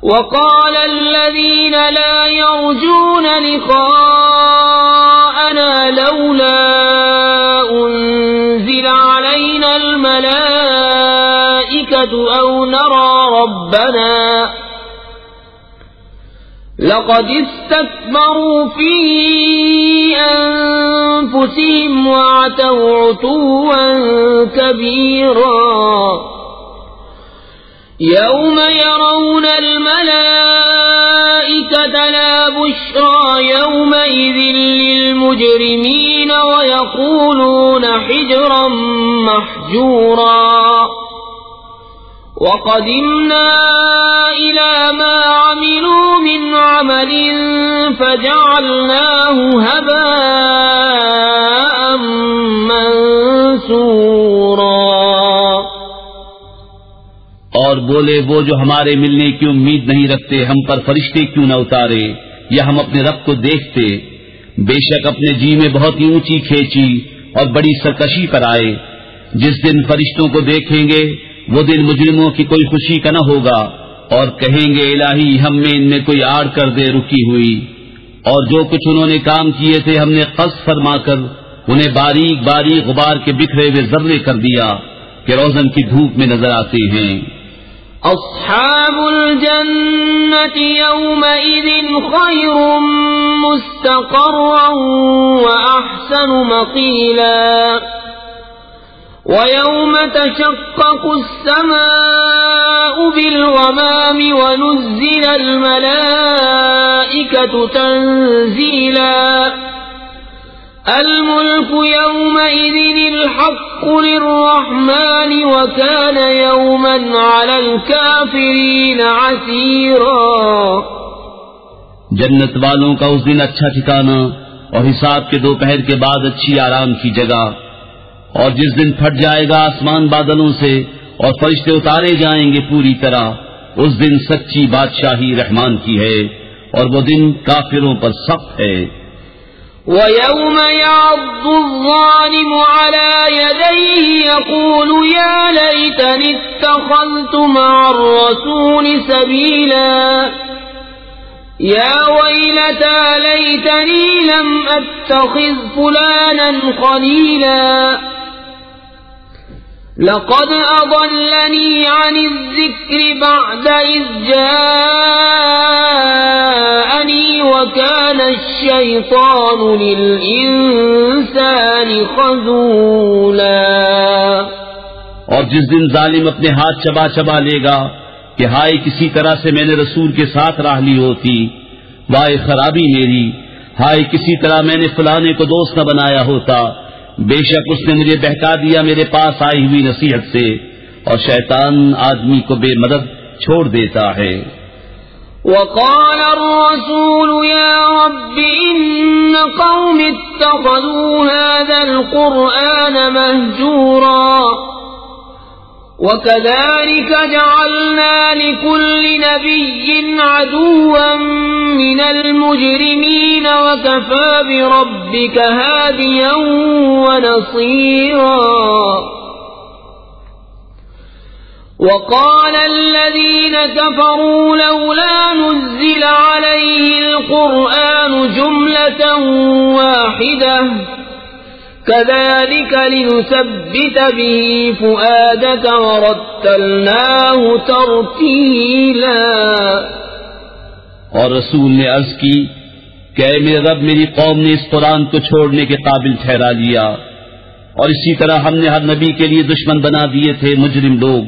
وقال الذين لا يرجون لقاءنا لولا أنزل علينا الملائكة أو نرى ربنا لقد استكبروا في أنفسهم وعتوا عتوا كبيرا يوم يرون الملائكة لا بشرى يومئذ للمجرمين ويقولون حجرا محجورا وقدمنا إلى ما عملوا من عمل فجعلناه هباء منثورا. اور بولے وہ جو ہمارے ملنے کی امید نہیں رکھتے ہم پر فرشتے کیوں نہ اتارے یا ہم اپنے رب کو دیکھتے. بے شک اپنے جی میں بہت ہی اونچی کھینچی اور بڑی سرکشی پر آئے. جس دن فرشتوں کو دیکھیں گے وہ دن مجرموں کی کوئی خوشی کا نہ ہوگا اور کہیں گے الہی ہم میں ان میں کوئی آڑ کر دے رکی ہوئی. اور جو کچھ انہوں نے کام کیے تھے ہم نے قص فرما کر انہیں باریک باریک غبار کے بکھرے ہوئے ذرے کر دیا کہ روزن کی دھوپ میں نظر آتے ہیں. اصحاب الجنة يومئذ خير مستقرا وأحسن مقيلا ويوم تشقق السماء بالغمام ونزل الملائكة تنزيلا الملك يومئذ الحق للرحمن وكان يوما على الكافرين عسيرا. جنت والوں کا اس دن اچھا ٹھکانہ اور حساب کے دوپہر کے بعد اچھی آرام کی جگہ. اور جس دن پھٹ جائے گا آسمان بادلوں سے اور فرشتے اتارے جائیں گے پوری طرح اس دن سچی بادشاہی رحمان کی ہے اور وہ دن کافروں پر سخت ہے. وَيَوْمَ يَعَضُّ الظَّالِمُ عَلَى يَدَيْهِ يَقُولُ يَا لَيْتَنِي اتَّخَذْتُ مَعَ الرَّسُولِ سَبِيلًا يَا وَيْلَتَى لَيْتَنِي لَمْ أَتَّخِذْ فُلَانًا خَلِيلًا لقد أضلني عن الذكر بعد إذ جاءني وكان الشيطان للإنسان خذولا. اور جس دن ظالم اپنے ہاتھ چبا چبا لے گا کہ ہائے کسی طرح سے میں نے رسول کے ساتھ راہ لی ہوتی، وائے خرابی میری، ہائے کسی طرح میں نے فلانے کو دوست نہ بنایا ہوتا، بے شک اس نے مجھے بہکا دیا میرے پاس آئی ہوئی نصیحت سے. اور شیطان آدمی کو بے مدد چھوڑ دیتا ہے. وقال الرسول يا رب إن قوم اتخذوا هذا القرآن مهجورا وكذلك جعلنا لكل نبي عدوا من المجرمين وكفى بربك هاديا ونصيرا. وقال الذين كفروا لولا نزل عليه القرآن جملة واحدة كذلك لنثبت به فؤادك ورتلناه ترتيلا. اور رسول نے عرض کی کہ اے میرے رب میری قوم نے اس قرآن کو چھوڑنے کے قابل ٹھہرا لیا اور اسی طرح ہم نے ہر نبی کے لیے دشمن بنا دیے تھے مجرم لوگ،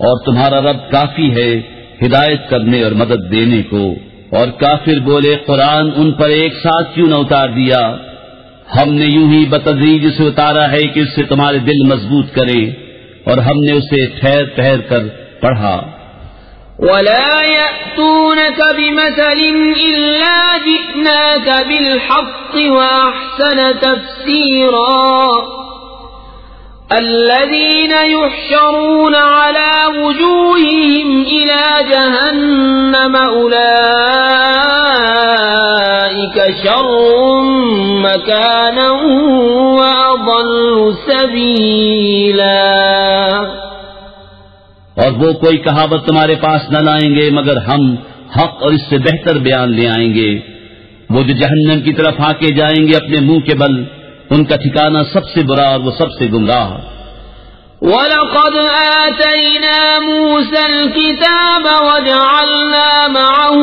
اور تمہارا رب کافی ہے ہدایت کرنے اور مدد دینے کو. اور کافر بولے قرآن ان پر ایک ساتھ کیوں نہ اتار دیا؟ ہم نے یوں ہی بتدریج اسے اتارا ہے کہ اس سے تمہارے دل مضبوط کرے، اور ہم نے اسے ٹھہر ٹھہر کر پڑھا. وَلَا يَأْتُونَكَ بِمَثَلٍ إِلَّا جِئْنَاكَ بِالْحَقِّ وَأَحْسَنَ تَفْسِيرًا. الذين يحشرون على وجوههم إلى جهنم أولئك شر مكانا وأضل سبيلا. اور وہ کوئی کہاوت تمہارے پاس نہ لائیں گے مگر ہم حق اور اس سے بہتر بیان لے آئیں گے۔ وہ جو جہنم کی طرف ہانکے جائیں گے اپنے منہ کے بل، ان کا ٹھکانہ سب سے برا اور وہ سب سے گمراہ۔ وَلَقَدْ آتَيْنَا مُوسَى الْكِتَابَ وَجَعَلْنَا مَعَهُ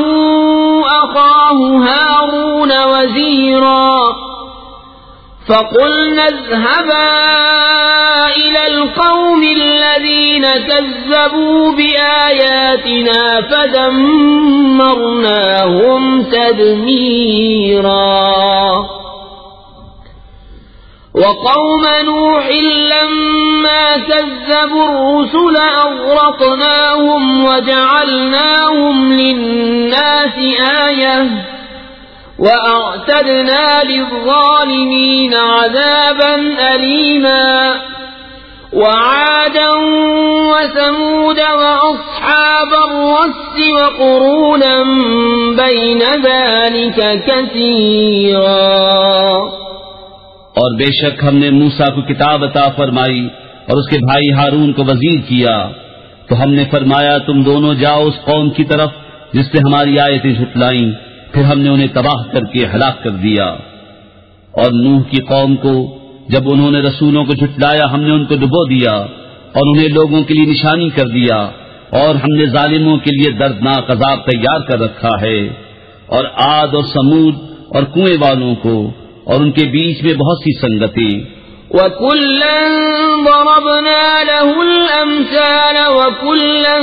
أَخَاهُ هَارُونَ وَزِيرًا فَقُلْنَا اذْهَبَا إِلَى الْقَوْمِ الَّذِينَ كَذَّبُوا بِآيَاتِنَا فَدَمَّرْنَاهُمْ تَدْمِيرًا وَقَوْمَ نُوحٍ لَمَّا كَذَّبُوا الرُّسُلَ أَغْرَقْنَاهُمْ وَجَعَلْنَاهُمْ لِلنَّاسِ آيَةً وَأَعْتَدْنَا لِلظَّالِمِينَ عَذَابًا أَلِيمًا وَعَادًا وَثَمُودَ وَأَصْحَابَ الرَّسِّ وَقُرُونًا بَيْنَ ذَلِكَ كَثِيرًا۔ اور بے شک ہم نے موسیٰ کو کتاب عطا فرمائی اور اس کے بھائی ہارون کو وزیر کیا، تو ہم نے فرمایا تم دونوں جاؤ اس قوم کی طرف جس نے ہماری آیتیں جھٹلائیں، پھر ہم نے انہیں تباہ کر کے ہلاک کر دیا۔ اور نوح کی قوم کو جب انہوں نے رسولوں کو جھٹلایا ہم نے ان کو ڈبو دیا اور انہیں لوگوں کے لیے نشانی کر دیا، اور ہم نے ظالموں کے لیے دردناک عذاب تیار کر رکھا ہے۔ اور عاد اور سمود اور کنویں والوں کو اور ان کے بیچ میں بہت سی سنگتیں۔ وَكُلًّا ضَرَبْنَا لَهُ الْأَمْثَالَ وَكُلًّا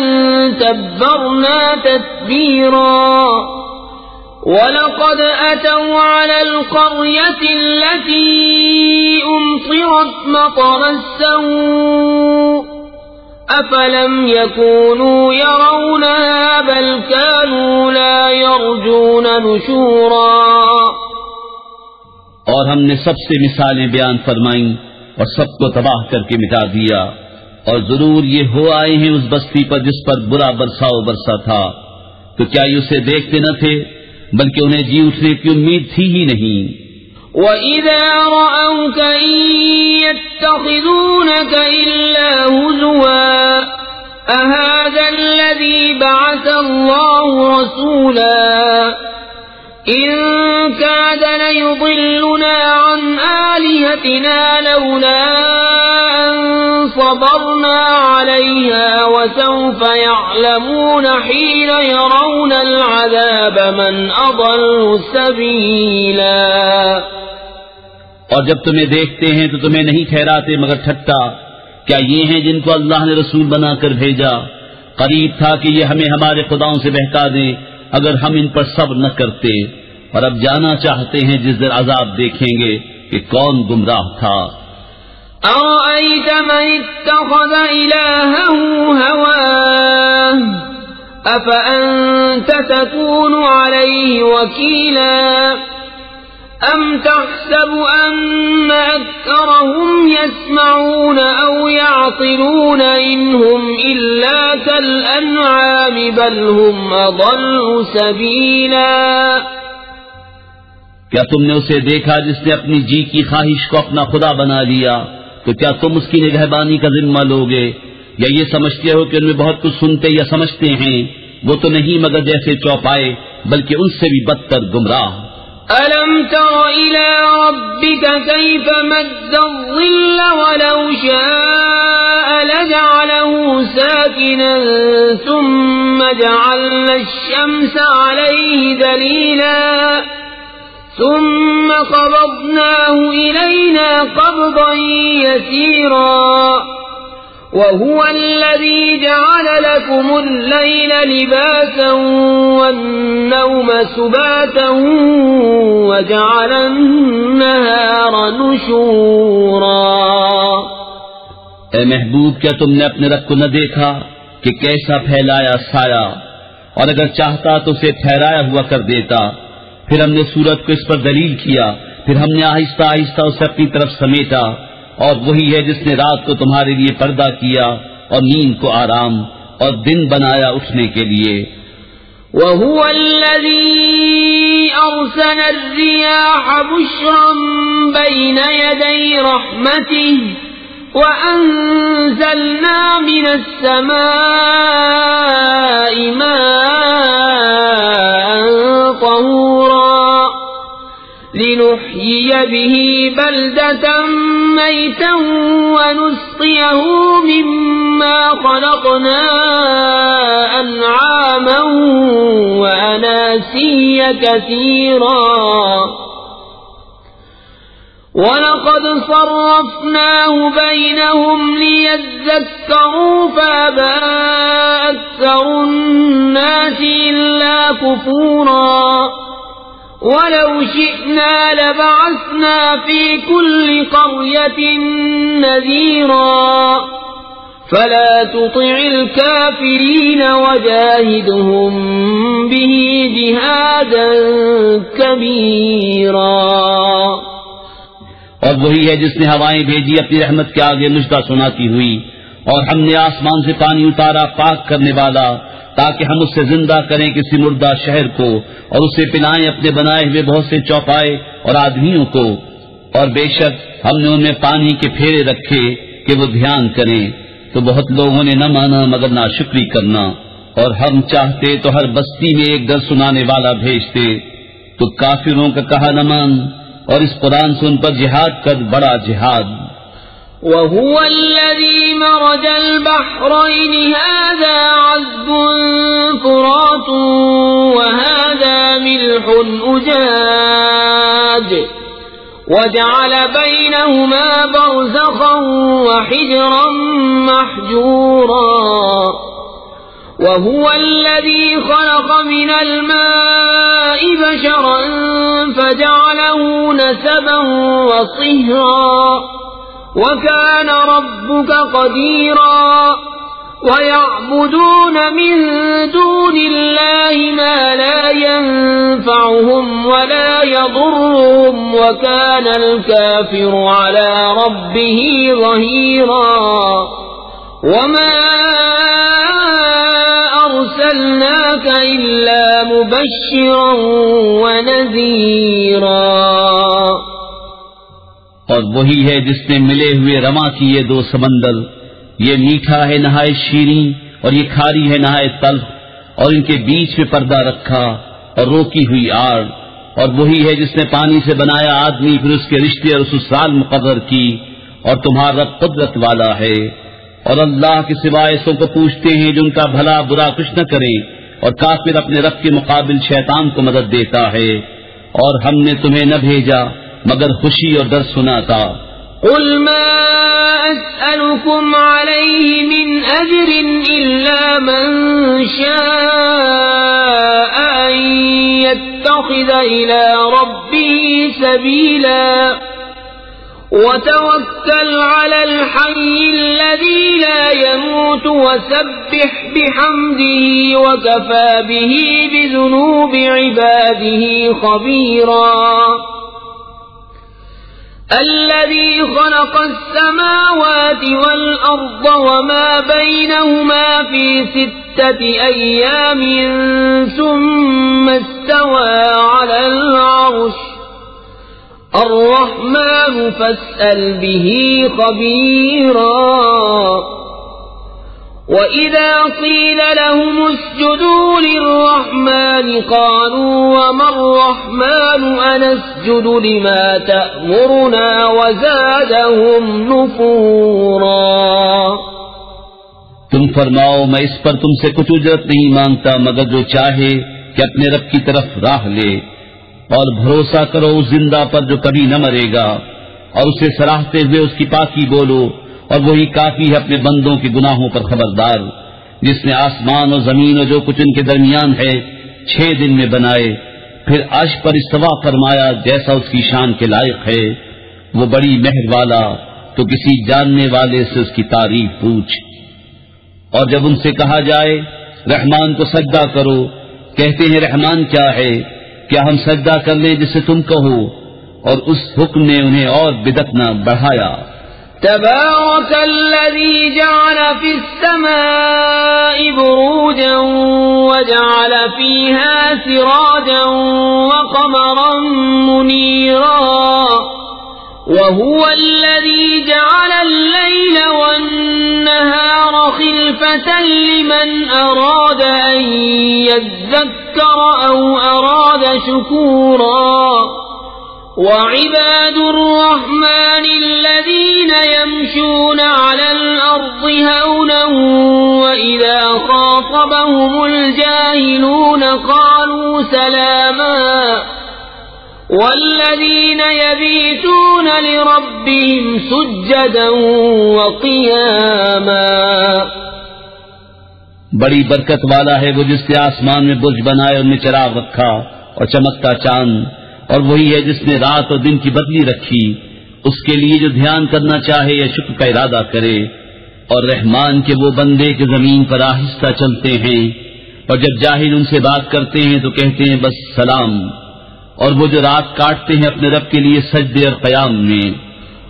تَبَّرْنَا تَتْبِيرًا وَلَقَدْ أَتَوْا عَلَى الْقَرْيَةِ الَّتِي أُمْطِرَتْ مَطَرَ السَّوْءِ أَفَلَمْ يَكُونُوا يَرَوْنَهَا بَلْ كَانُوا لَا يَرْجُونَ نُشُورًا۔ اور ہم نے سب سے مثالیں بیان فرمائیں اور سب کو تباہ کر کے مٹا دیا، اور ضرور یہ ہو آئے ہیں اس بستی پر جس پر برا برساؤ برسا تھا، تو کیا یہ اسے دیکھتے نہ تھے بلکہ انہیں جی اٹھنے کی امید تھی ہی نہیں۔ وَإِذَا رَأَوْكَ إِن يَتَّخِذُونَكَ إِلَّا هُزُوًا أَهَذَا الَّذِي بَعَثَ اللَّهُ رَسُولًا إِن كَادَ لَيُضِلُّنَا عَنْ آلِهَتِنَا لَوْلَا أَن صَبَرْنَا عَلَيْهَا وَسَوْفَ يَعْلَمُونَ حِينَ يَرَوْنَ الْعَذَابَ مَنْ أَضَلُّ سَبِيلًا۔ اور جب تمہیں دیکھتے ہیں تو تمہیں نہیں ٹھہراتے مگر ٹھٹا، کیا یہ ہیں جن کو اللہ نے رسول بنا کر بھیجا؟ قریب تھا کہ یہ ہمیں ہمارے خداؤں سے بہکا دیں اگر ہم ان پر صبر نہ کرتے، اور اب جانا چاہتے ہیں جس دن عذاب دیکھیں گے کہ کون گمراہ تھا۔ أَرَأَيْتَ مَنِ اتَّخَذَ إِلَٰهَهُ هَوَاهُ أَفَأَنتَ تَكُونُ عَلَيْهِ وَكِيلًا أَمْ تَحْسَبُ أَنَّ أَكْثَرَهُمْ يَسْمَعُونَ أَوْ يَعْقِلُونَ إِنْ هُمْ إِلَّا كَالْأَنْعَامِ بَلْ هُمْ أَضَلُّ سَبِيلًا۔ کیا تم نے اسے دیکھا جس نے اپنی جی کی خواہش کو اپنا خدا بنا لیا؟ تو کیا تم اس کی نگہبانی کا ذمہ لوگے؟ یا یہ سمجھتے ہو کہ ان میں بہت کچھ سنتے یا سمجھتے ہیں؟ وہ تو نہیں مگر جیسے چوپائے، بلکہ ان سے بھی بدتر گمراہ۔ أَلَمْ تَرَ إِلَى رَبِّكَ كَيْفَ مَدَّ الظِّلَّ وَلَوْ شَاءَ لَجَعَلَهُ سَاكِنًا ثُمَّ جَعَلْنَا الشَّمْسَ عَلَيْهِ دَلِيلًا ثُمَّ قَبَضْنَاهُ إِلَيْنَا قَبْضًا يَسِيرًا وَهُوَ الَّذِي جَعَلَ لَكُمُ اللَّيْلَ لِبَاسًا وَالنَّوْمَ سُبَاتًا وَجَعَلَ النَّهَارَ نُشُورًا۔ اے محبوب، کیا تم نے اپنے رب کو نہ دیکھا کہ کیسا پھیلایا سایہ، اور اگر چاہتا تو اسے ٹھہرایا ہوا کر دیتا، پھر ہم نے سورج کو اس پر دلیل کیا، پھر ہم نے آہستہ آہستہ اسے اپنی طرف سمیٹا، اور وہی ہے جس نے رات کو تمہارے لیے پردہ کیا اور نیند کو آرام اور دن بنایا اٹھنے کے لیے۔ وَهُوَ الَّذِي أَرْسَلَ الرِّيَاحَ بُشْرًا بَيْنَ يَدَيْ رَحْمَتِهِ وأنزلنا من السماء ماء طهورا لنحيي به بلدة ميتا ونسقيه مما خلقنا أنعاما وأناسيا كثيرا وَلَقَدْ صَرَّفْنَاهُ بَيْنَهُمْ لِيَذَّكَّرُوا فَأَبَى أَكْثَرُ النَّاسِ إِلَّا كُفُورًا وَلَوْ شِئْنَا لَبَعَثْنَا فِي كُلِّ قَرْيَةٍ نَذِيرًا فَلَا تُطِعِ الْكَافِرِينَ وَجَاهِدْهُمْ بِهِ جِهَادًا كَبِيرًا۔ اور وہی ہے جس نے ہوائیں بھیجی اپنی رحمت کے آگے مژدہ سناتی ہوئی، اور ہم نے آسمان سے پانی اتارا پاک کرنے والا تاکہ ہم اس سے زندہ کریں کسی مردہ شہر کو، اور اسے پلائیں اپنے بنائے ہوئے بہت سے چوپائے اور آدمیوں کو، اور بے شک ہم نے ان میں پانی کے پھیرے رکھے کہ وہ دھیان کریں، تو بہت لوگوں نے نہ مانا مگر ناشکری کرنا۔ اور ہم چاہتے تو ہر بستی میں ایک در سنانے والا بھیجتے، تو کافروں کا کہا نہ مان، اور اس قرآن سے ان پر جہاد کر بڑا جہاد۔ وَهُوَ الَّذِي مَرَجَ الْبَحْرَيْنِ هَذَا عَذْبٌ فُرَاتٌ وَهَذَا مِلْحٌ أُجَاجٌ وَجَعَلَ بَيْنَهُمَا بَرْزَخًا وَحِجْرًا مَحْجُورًا وَهُوَ الَّذِي خَلَقَ مِنَ الْمَاءِ بَشَرًا فَجَعَلَهُ نَسَبًا وَصِهْرًا وَكَانَ رَبُّكَ قَدِيرًا وَيَعْبُدُونَ مِن دُونِ اللَّهِ مَا لَا يَنفَعُهُمْ وَلَا يَضُرُّهُمْ وَكَانَ الْكَافِرُ عَلَى رَبِّهِ ظَهِيرًا وَمَا أَرْسَلْنَاكَ إِلَّا مُبَشِّرًا وَنَذِيرًا۔ اور وہی ہے جس نے ملے ہوئے رواں کیے دو سمندر، یہ میٹھا ہے نہایت شیریں اور یہ کھاری ہے نہایت تلخ، اور ان کے بیچ میں پردہ رکھا اور روکی ہوئی آڑ، اور وہی ہے جس نے پانی سے بنایا آدمی پھر اس کے رشتے اور سسرال مقرر کی، اور تمہارا رب قدرت والا ہے۔ اور اللہ کے سوائے سو کو پوچھتے ہیں جو ان کا بھلا برا کچھ نہ کریں، اور کافر اپنے رب کے مقابل شیطان کو مدد دیتا ہے۔ اور ہم نے تمہیں نہ بھیجا مگر خوشی اور ڈر سناتا۔ قل ما أسألكم عليه من أجر إلا من شاء أن يتخذ إلى ربه سبيلا وتوكل على الحي الذي لا يموت وسبح بحمده وكفى به بذنوب عباده خبيرا الذي خلق السماوات والأرض وما بينهما في 6 أيام ثم استوى على العرش الرحمن فاسأل به خبيرا وَإِذَا قِيلَ لَهُمُ اسْجُدُوا لِلرَّحْمَنِ قَالُوا وَمَا الرَّحْمَنُ أَنَسْجُدُ لِمَا تَأْمُرُنَا وَزَادَهُمْ نُفُورًا۔ تم فرماؤ میں اس پر تم سے کچھ اجرت نہیں مانگتا مگر جو چاہے کہ اپنے رب کی طرف راہ لے، اور بھروسہ کرو اس زندہ پر جو کبھی نہ مرے گا، اور اسے سراہتے ہوئے اس کی پاکی بولو، اور وہی کافی ہے اپنے بندوں کے گناہوں پر خبردار، جس نے آسمان اور زمین اور جو کچھ ان کے درمیان ہے 6 دن میں بنائے، پھر عرش پر استوا فرمایا جیسا اس کی شان کے لائق ہے۔ وہ بڑی مہر والا، تو کسی جاننے والے سے اس کی تعریف پوچھ۔ اور جب ان سے کہا جائے رحمان کو سجدہ کرو، کہتے ہیں رحمان کیا ہے؟ کیا ہم سجدہ کر لیں جسے تم کہو؟ اور اس حکم نے انہیں اور بدعت نہ بڑھایا۔ تبارك الذي جعل في السماء بروجا وجعل فيها سراجا وقمرا منيرا وهو الذي جعل الليل والنهار خلفة لمن أراد أن يذكر أو أراد شكورا وعباد الرحمن الذين يمشون على الأرض هونا وإذا خاطبهم الجاهلون قالوا سلاما والذين يبيتون لربهم سجدا وقياما. بڑی برکت والا ہے وہ جس نے آسمان میں برج بنائے، ان میں چراغ رکھا اور چمکتا چاند، اور وہی ہے جس نے رات اور دن کی بدلی رکھی، اس کے لیے جو دھیان کرنا چاہے یا شکر کا ارادہ کرے. اور رحمان کے وہ بندے کہ زمین پر آہستہ چلتے ہیں، اور جب جاہل ان سے بات کرتے ہیں تو کہتے ہیں بس سلام. اور وہ جو رات کاٹتے ہیں اپنے رب کے لیے سجدے اور قیام میں.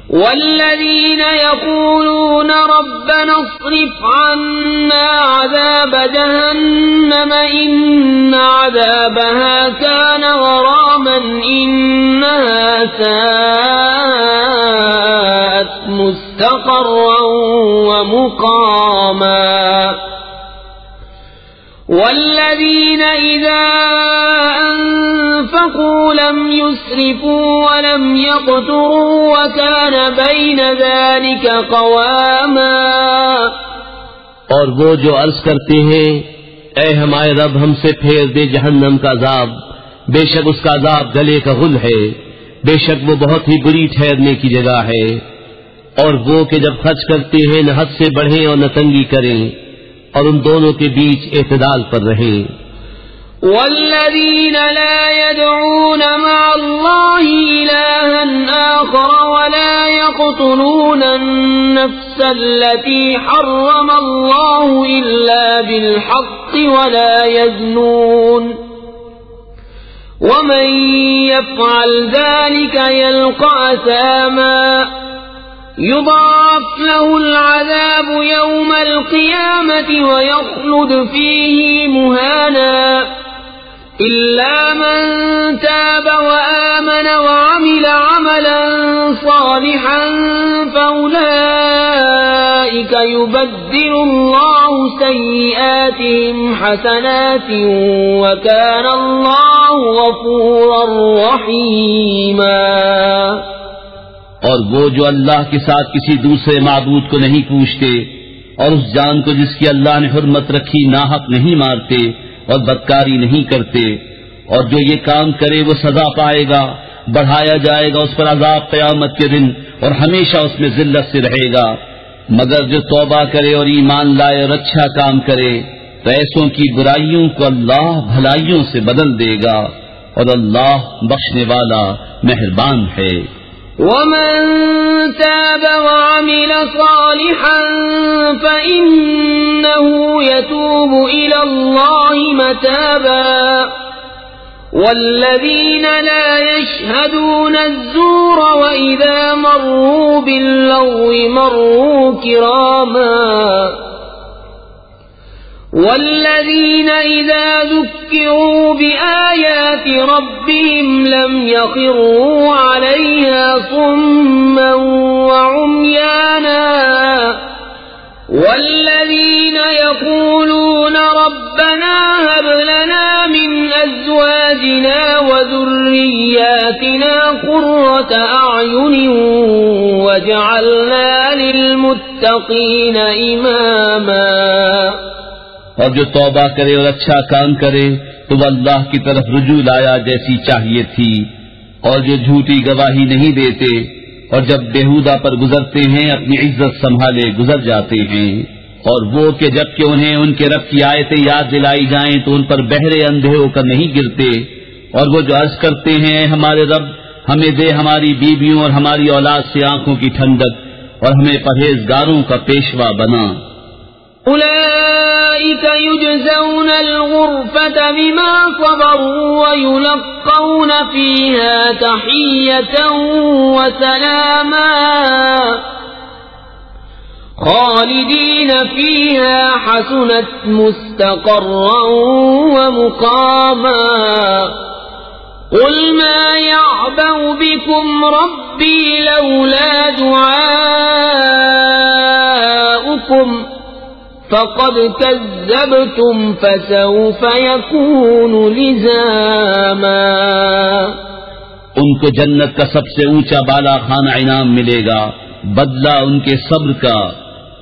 والذین یقولون ربنا اصرف عنا عذاب جہنم ان عذابها كان غراما انها ساءت مستقرا ومقاما. والذین اذا انفقوا لم يسرفوا ولم يقتروا وكان بين ذلك قواما. اور وہ جو عرض کرتے ہیں اے ہمارے رب ہم سے پھیر دے جہنم کا عذاب، بے شک اس کا عذاب گلے کا غل ہے، بے شک وہ بہت ہی بری ٹھہرنے کی جگہ ہے. اور وہ کہ جب خرچ کرتے ہیں نہ حد سے بڑھیں اور نہ تنگی کریں، اور ان دونوں کے بیچ اعتدال پر رہیں. والذین لا يدعون مع الله إلها آخر ولا يقتلون النفس التي حرم الله إلا بالحق ولا يزنون ومن يفعل ذلك يلقى أثاما يضاعف له العذاب يوم القيامة ويخلد فيه مهانا إلا من تاب وآمن وعمل عملا صالحا فأولئك يبدل الله سيئاتهم حسنات وكان الله غفورا رحيما. اور وہ جو اللہ کے ساتھ کسی دوسرے معبود کو نہیں پوچھتے، اور اس جان کو جس کی اللہ نے حرمت رکھی ناحق نہیں مارتے اور بدکاری نہیں کرتے، اور جو یہ کام کرے وہ سزا پائے گا، بڑھایا جائے گا اس پر عذاب قیامت کے دن، اور ہمیشہ اس میں ذلت سے رہے گا. مگر جو توبہ کرے اور ایمان لائے اور اچھا کام کرے تو ایسوں کی برائیوں کو اللہ بھلائیوں سے بدل دے گا، اور اللہ بخشنے والا مہربان ہے. ومن تاب وعمل صالحا فإنه يتوب إلى الله متابا. والذين لا يشهدون الزور وإذا مروا باللغو مروا كراما. والذين إذا ذكروا بآيات ربهم لم يخروا عليها صما وعميانا. والذين يقولون ربنا هب لنا من أزواجنا وذرياتنا قرة أعين واجعلنا للمتقين إماما. اور جو توبہ کرے اور اچھا کام کرے تو وہ اللہ کی طرف رجوع لایا جیسی چاہیے تھی. اور جو جھوٹی گواہی نہیں دیتے اور جب بےہودہ پر گزرتے ہیں اپنی عزت سنبھالے گزر جاتے ہیں. اور وہ کہ جب کہ انہیں ان کے رب کی آیتیں یاد دلائی جائیں تو ان پر بہرے اندھے ہو کر نہیں گرتے. اور وہ جو عرض کرتے ہیں ہمارے رب ہمیں دے ہماری بیویوں اور ہماری اولاد سے آنکھوں کی ٹھنڈک اور ہمیں پرہیزگاروں کا پیشوا بنا. أولئك يجزون الغرفة بما صبروا ويلقون فيها تحية وسلاما خالدين فيها حسنت مستقرا ومقاما. قل ما يعبأ بكم ربي لولا دعاؤكم فقد كذبتم فسوف يكون لزاما. ان کو جنت کا سب سے اونچا بالا خانہ انعام ملے گا، بدلہ ان کے صبر کا،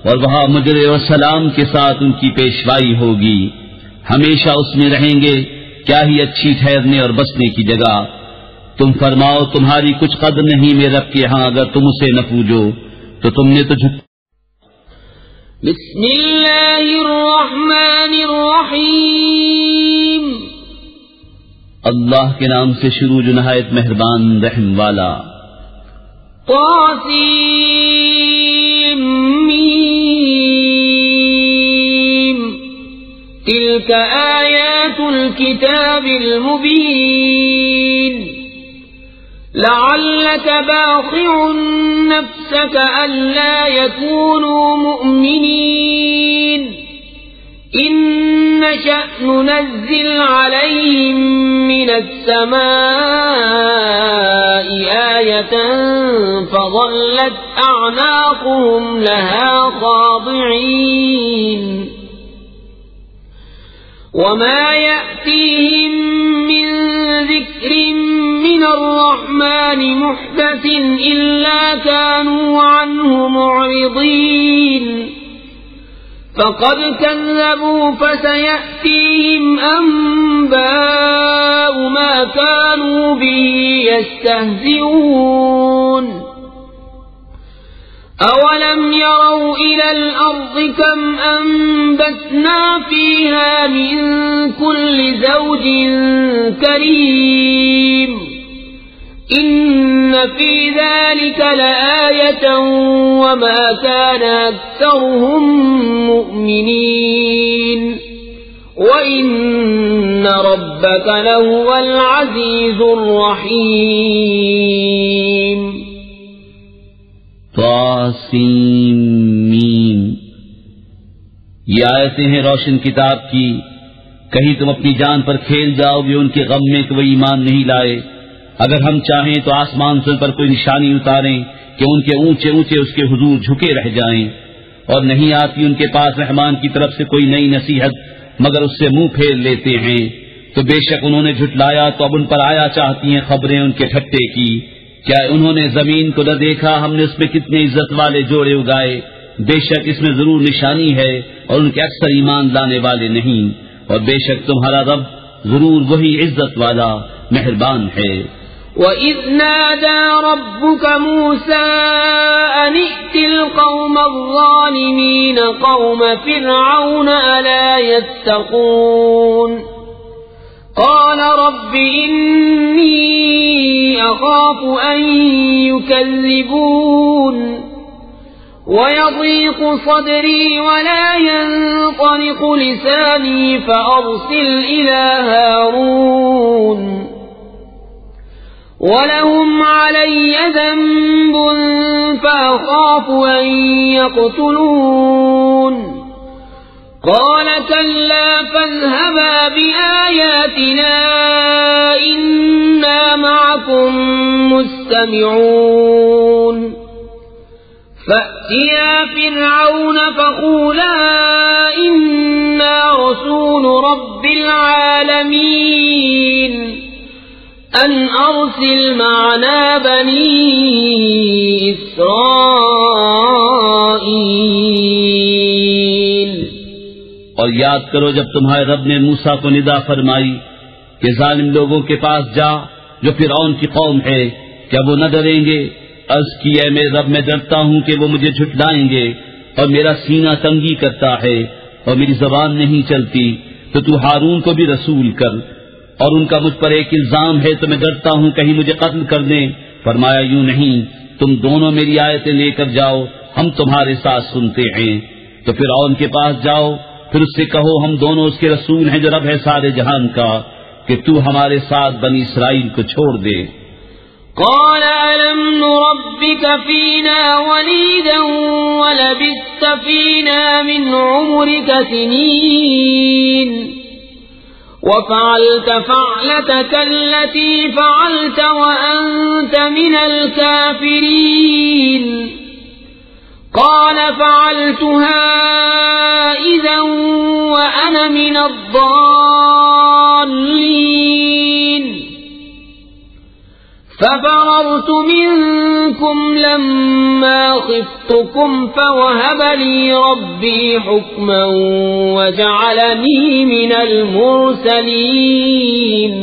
اور وہاں مجر و سلام کے ساتھ ان کی پیشوائی ہوگی. ہمیشہ اس میں رہیں گے، کیا ہی اچھی ٹھہرنے اور بسنے کی جگہ. تم فرماؤ تمہاری کچھ قدر نہیں میرے رب کے ہاں اگر تم اسے نہ پوجو تو تم نے تو بسم اللہ الرحمن الرحیم. اللہ کے نام سے شروع جو نہایت مہربان رحم والا. طاسیم تلك آیات الكتاب المبین لعلك باخع نفسك ألا يكونوا مؤمنين إن نشأ ننزل عليهم من السماء آية فظلت أعناقهم لها خاضعين وما يأتيهم من ذكر من الرحمن محدث إلا كانوا عنه معرضين فقد كذبوا فسيأتيهم أنباء ما كانوا به يستهزئون أولم يروا إلى الأرض كم أنبتنا فيها من كل زوج كريم إن في ذلك لآية وما كان أكثرهم مؤمنين وإن ربك لهو العزيز الرحيم. طاسین یہ آیتیں ہیں روشن کتاب کی. کہیں تم اپنی جان پر کھیل جاؤ گے ان کے غم میں کہ وہ ایمان نہیں لائے. اگر ہم چاہیں تو آسمان سے پر کوئی نشانی اتاریں کہ ان کے اونچے اونچے اس کے حضور جھکے رہ جائیں، اور نہیں آتی ان کے پاس رحمان کی طرف سے کوئی نئی نصیحت مگر اس سے منہ پھیر لیتے ہیں. تو بے شک انہوں نے جھٹلایا تو اب ان پر آیا چاہتی ہیں خبریں ان کے ٹھٹے کی. کیا انہوں نے زمین کو نہ دیکھا؟ ہم نے اس میں کتنے عزت والے جوڑے اگائے. بے شک اس میں ضرور نشانی ہے اور ان کے اکثر ایمان لانے والے نہیں. اور بے شک تمہارا رب ضرور وہی عزت والا مہربان ہے. وَإِذْ نَادَى رَبُّكَ مُوسَىٰ أَنِ ائْتِ الْقَوْمَ الظَّالِمِينَ قَوْمَ فِرْعَوْنَ أَلَا يَتَّقُونَ قَالَ رَبِّ إِنِّي أَخَافُ أَن يُكَذِّبُونِ وَيَضِيقُ صَدْرِي وَلَا يَنطَلِقُ لِسَانِي فَأَرْسِلْ إِلَىٰ هَارُونَ وَلَهُمْ عَلَيَّ ذَنبٌ فَأَخَافُ أَن يَقْتُلُونِ قَالَ كَلَّا فَاذْهَبَا بِآيَاتِنَا إِنَّا مَعَكُمْ مُسْتَمِعُونَ فَأْتِيَا فِرْعَوْنَ فَقُولَا إِنَّا رَسُولُ رَبِّ الْعَالَمِينَ أَنْ أَرْسِلْ مَعَنَا بَنِي إِسْرَائِيلَ. اور یاد کرو جب تمہارے رب نے موسیٰ کو ندا فرمائی کہ ظالم لوگوں کے پاس جا جو فرعون کی قوم ہے، کیا وہ نہ ڈریں گے؟ عرض کی اے میرے رب میں ڈرتا ہوں کہ وہ مجھے جھٹلائیں گے اور میرا سینہ تنگی کرتا ہے اور میری زبان نہیں چلتی، تو تو ہارون کو بھی رسول کر. اور ان کا مجھ پر ایک الزام ہے تو میں ڈرتا ہوں کہیں مجھے قتل کر دیں. فرمایا یوں نہیں، تم دونوں میری آیتیں لے کر جاؤ، ہم تمہارے ساتھ سنتے ہیں. تو فرعون کے پاس جاؤ، پھر اس سے کہو ہم دونوں اس کے رسول ہیں جو رب ہے سارے جہان کا، کہ تو ہمارے ساتھ بنی اسرائیل کو چھوڑ دے. قال ألم نربك فينا وليدا ولبثت فينا من عمرك سنين وفعلت فعلتك التي فعلت وأنت من الكافرين قال فعلتها إذا وأنا من الضالين ففررت منكم لما خفتكم فوهب لي ربي حكما وجعلني من المرسلين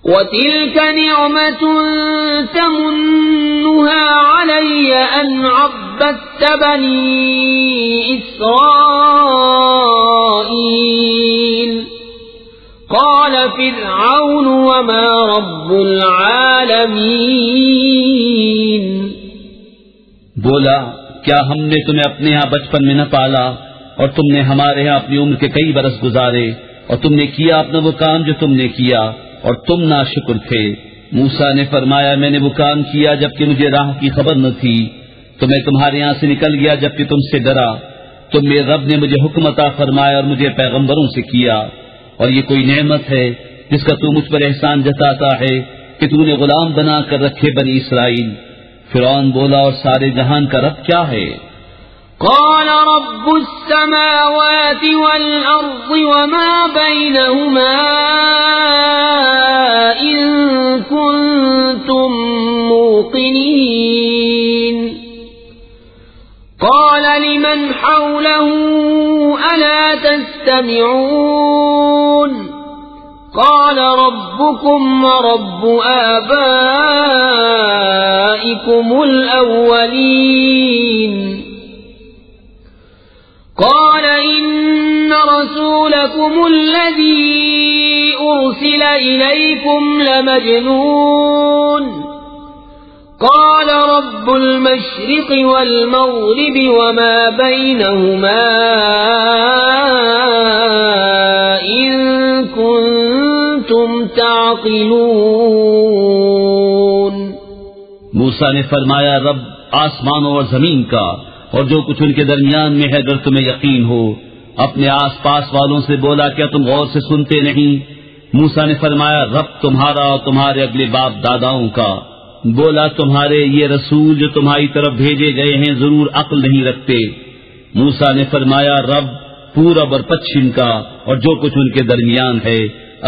وتلك نعمة تمنها علي أن عبدت بني إسرائيل قال فرعون وما رب العالمين بولا کیا ہم نے تمہیں اپنے ہاں بچپن میں نہ پالا اور تم نے ہمارے ہاں اپنی عمر کے کئی برس گزارے اور تم نے کیا اپنا وہ کام جو تم نے کیا اور تم ناشکر تھے. موسیٰ نے فرمایا میں نے وہ کام کیا جبکہ مجھے راہ کی خبر نہ تھی تو میں تمہارے یہاں سے نکل گیا جبکہ تم سے ڈرا. تو میرے رب نے مجھے حکم عطا فرمایا اور مجھے پیغمبروں سے کیا. اور یہ کوئی نعمت ہے جس کا تو مجھ پر احسان جتاتا ہے کہ تو نے غلام بنا کر رکھے بنی اسرائیل. فرعون بولا اور سارے جہان کا رب کیا ہے؟ قال رب السماوات والأرض وما بينهما إن كنتم موقنين قال لمن حوله ألا تستمعون قال ربكم ورب آبائكم الأولين قال إن رسولكم الذي أرسل إليكم لمجنون قال رب المشرق والمغرب وما بينهما إن كنتم تعقلون. موسیٰ نے فرمایا رب آسمانوں اور زمین کا اور جو کچھ ان کے درمیان میں ہے اگر تمہیں یقین ہو. اپنے آس پاس والوں سے بولا کیا تم غور سے سنتے نہیں؟ موسیٰ نے فرمایا رب تمہارا اور تمہارے اگلے باپ داداؤں کا. بولا تمہارے یہ رسول جو تمہاری طرف بھیجے گئے ہیں ضرور عقل نہیں رکھتے. موسیٰ نے فرمایا رب پورب اور پچھم کا اور جو کچھ ان کے درمیان ہے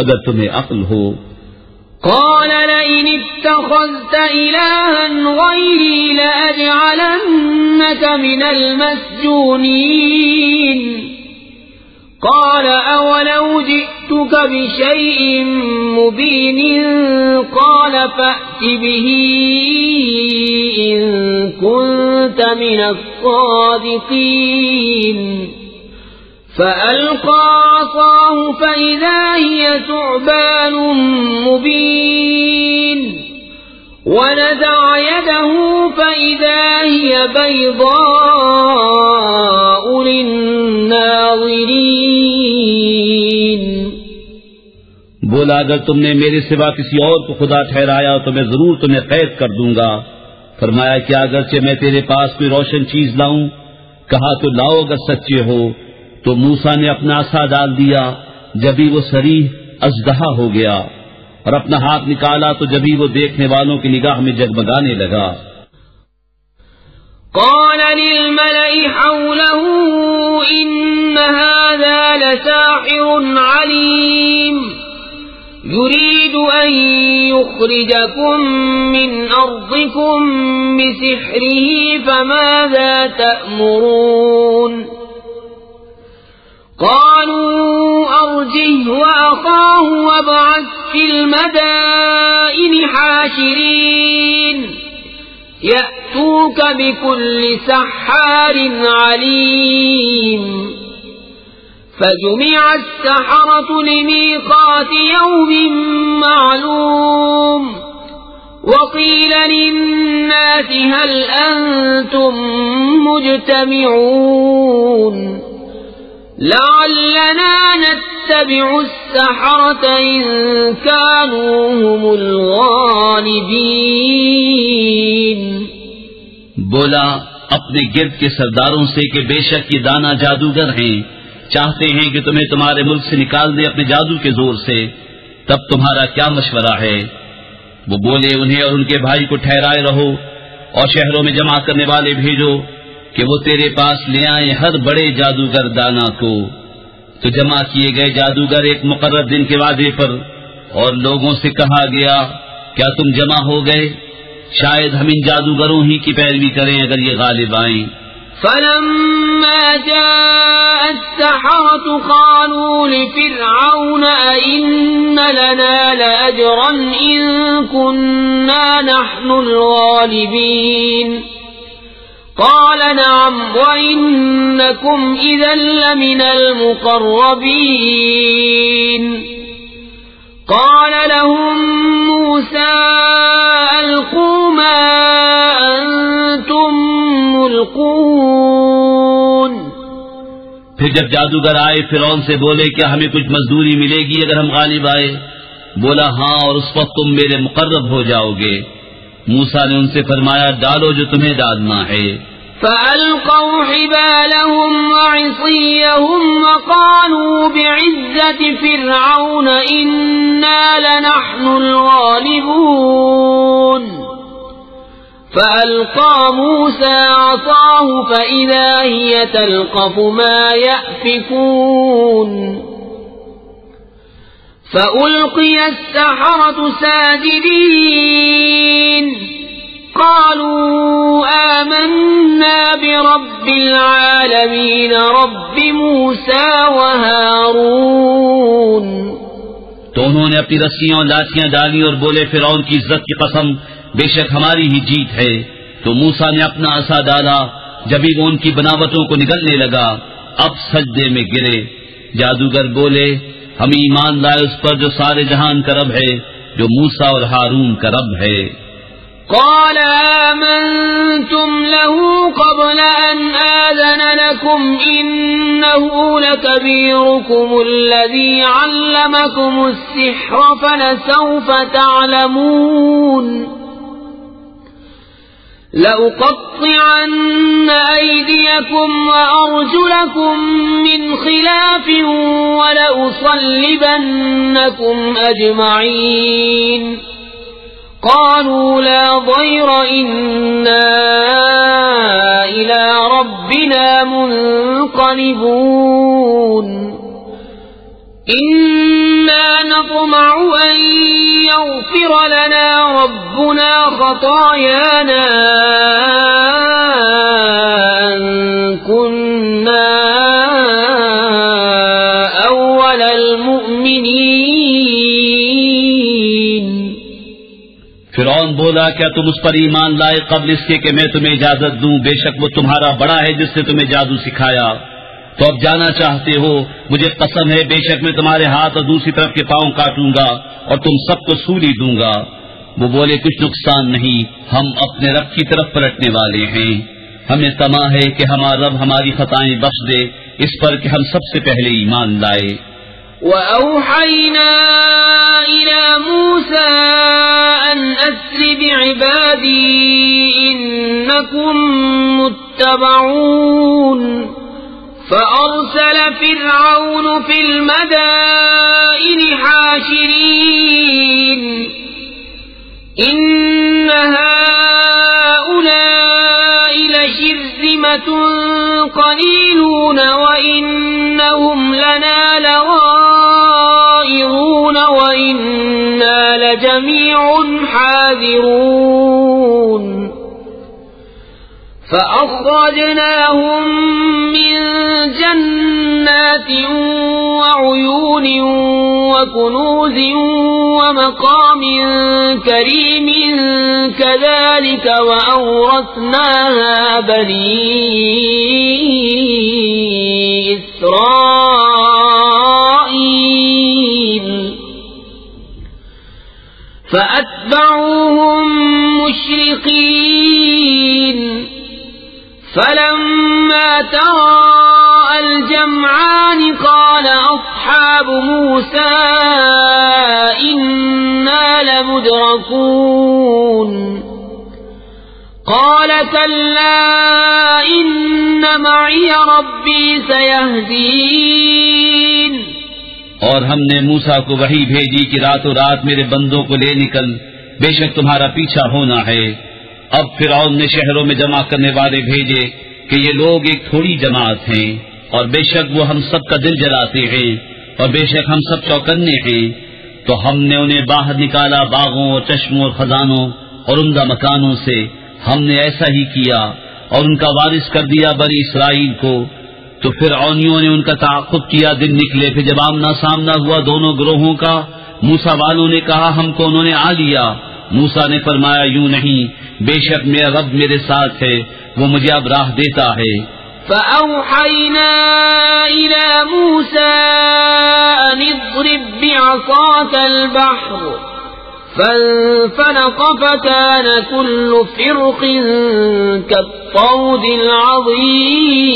اگر تمہیں عقل ہو. قال لئن اتخذت إلها غيري لأجعلنك من المسجونين قال أولو جئتك بشيء مبين قال فأت به إن كنت من الصادقين فألقى عصاه فإذا هي ثعبان مبين ونزع يده فإذا هي بيضاء للناظرين. بولا اگر تم نے میرے سوا کسی اور کو خدا ٹھہرایا تو میں ضرور تمہیں قید کر دوں گا. فرمایا کیا اگرچہ میں تیرے پاس کوئی روشن چیز لاؤں؟ کہا تو لاؤ اگر سچے ہو. تو موسیٰ نے اپنا عصا ڈال دیا جبھی وہ صریح اژدہا ہو گیا اور اپنا ہاتھ نکالا تو جبھی وہ دیکھنے والوں کی نگاہ میں جگمگانے لگا. قال للملأ حوله إن هذا لساحر عليم يريد أن يخرجكم من أرضكم بسحره فماذا تأمرون قالوا أرجه وأخاه وابعث في المدائن حاشرين يأتوك بكل سحار عليم. فجمع السحرة لميقات يوم معلوم وقيل للناس هل أنتم مجتمعون لعلنا نتبع السحرة إن كانوا هم الغالبين. بولا اپنے گرد کے سرداروں سے کہ بے شک یہ دانا جادوگر ہیں چاہتے ہیں کہ تمہیں تمہارے ملک سے نکال دے اپنے جادو کے زور سے، تب تمہارا کیا مشورہ ہے؟ وہ بولے انہیں اور ان کے بھائی کو ٹھہرائے رہو اور شہروں میں جمع کرنے والے بھیجو کہ وہ تیرے پاس لے آئیں ہر بڑے جادوگر دانا کو۔ تو جمع کیے گئے جادوگر ایک مقرر دن کے وعدے پر، اور لوگوں سے کہا گیا کیا تم جمع ہو گئے؟ شاید ہم ان جادوگروں ہی کی پیروی کریں اگر یہ غالب آئیں۔ فلما جاء السحرة قالوا لفرعون أئن لنا لأجرا إن كنا نحن الغالبين قال نعم وإنكم إذا لمن المقربين قال لهم موسى ألقوا ما أنتم ملقون۔ پھر جب جادوگر آئے فرعون سے بولے کیا ہمیں کچھ مزدوری ملے گی اگر ہم غالب آئے؟ بولا ہاں، اور اس وقت تم میرے مقرب ہو جاؤ گے۔ موسیٰ نے ان سے فرمایا ڈالو جو تمہیں ڈالنا ہے۔ فألقوا حبالهم وعصيهم وقالوا بعزة فرعون إنا لنحن الغالبون فألقى موسى عصاه فإذا هي تلقف ما يأفكون فألقي السحرة ساجدين قالوا آمنا برب العالمين رب موسى وهارون۔ تو انہوں نے اپنی رسیاں اور لاٹیاں ڈالی اور بولے فرعون کی عزت کی قسم بے شک ہماری ہی جیت ہے۔ تو موسیٰ نے اپنا عصا ڈالا، جبھی وہ ان کی بناوٹوں کو نگلنے لگا، اب سجدے میں گرے۔ جادوگر بولے ہم ایمان لائے اس پر جو سارے جہان کا رب ہے، جو موسیٰ اور ہارون کا رب ہے۔ قال آمنتم له قبل أن آذن لكم إنه لكبيركم الذي علمكم السحر فلسوف تعلمون لأقطعن أيديكم وأرجلكم من خلاف ولأصلبنكم أجمعين قالوا لا ضير إنا إلى ربنا منقلبون إنا نطمع أن يغفر لنا ربنا خطايانا أن كنا أول المؤمنين۔ فرعون بولا کیا تم اس پر ایمان لائے قبل اس کے کہ میں تمہیں اجازت دوں؟ بے شک وہ تمہارا بڑا ہے جس نے تمہیں جادو سکھایا۔ تو اب جانا چاہتے ہو؟ مجھے قسم ہے بے شک میں تمہارے ہاتھ اور دوسری طرف کے پاؤں کاٹوں گا اور تم سب کو سولی دوں گا۔ وہ بولے کچھ نقصان نہیں، ہم اپنے رب کی طرف پلٹنے والے ہیں۔ ہمیں طمع ہے کہ ہمارا رب ہماری خطائیں بخش دے اس پر کہ ہم سب سے پہلے ایمان لائے۔ وَأَوْحَيْنَا إِلَى مُوسَىٰ أَنْ أَسْرِ بِعِبَادِي إِنَّكُمْ مُتَّبَعُونَ فَأَرْسَلَ فِرْعَوْنُ فِي الْمَدَائِنِ حَاشِرِينَ إِنَّ هَٰؤُلَاءِ لَشِرْذِمَةٌ قَلِيلُونَ وَإِنَّهُمْ لَنَا لَغَائِظُونَ وَإِنَّا لَجَمِيعٌ حَاذِرُونَ فَأَخْرَجْنَاهُمْ مِنْ جَنَّاتٍ وَعُيُونٍ وَكُنُوزٍ وَمَقَامٍ كَرِيمٍ كَذَلِكَ وَأَوْرَثْنَاهَا بَنِي إِسْرَائِيلَ فَأَتْبَعُوهُمْ مُشْرِقِينَ فَلَمَّا تَرَاءَى الْجَمْعَانِ قَالَ أَصْحَابُ مُوسَىٰ إِنَّا لَمُدْرَكُونَ قال كلا إن معي ربي سيهدين. اور ہم نے موسیٰ کو وحی بھیجی کہ راتوں رات میرے بندوں کو لے نکل، بے شک تمہارا پیچھا ہونا ہے. اب فرعون نے شہروں میں جمع کرنے والے بھیجے کہ یہ لوگ ایک تھوڑی جماعت ہیں، اور بے شک وہ ہم سب کا دل جلاتے ہیں، اور بے شک ہم سب چوکنے ہیں. تو ہم نے انہیں باہر نکالا باغوں اور چشموں اور خزانوں اور عمدہ مکانوں سے. ہم نے ایسا ہی کیا اور ان کا وارث کر دیا بنی اسرائیل کو. تو فرعونیوں نے ان کا تعاقب کیا. دن نکلے پھر جب آمنا سامنا ہوا دونوں گروہوں کا، موسیٰ والوں نے کہا ہم کو انہوں نے آ لیا. موسیٰ نے فرمایا یوں نہیں، بے شک میرا رب میرے ساتھ ہے، وہ مجھے اب راہ دیتا ہے. فأوحينا إلى موسى أن اضرب بعصاك البحر فانفلق فكان كل فرق كالطود العظيم.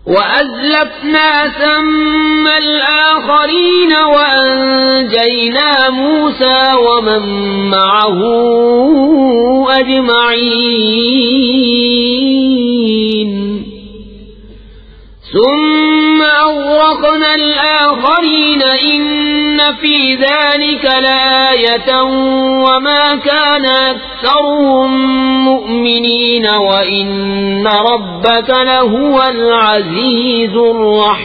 وأزلفنا ثم الآخرين وأنجينا موسى ومن معه أجمعين. ثم أغرقنا الآخرين إن في ذلك لآية وما كان أكثرهم مؤمنين وإن ربك لهو العزيز الرحيم.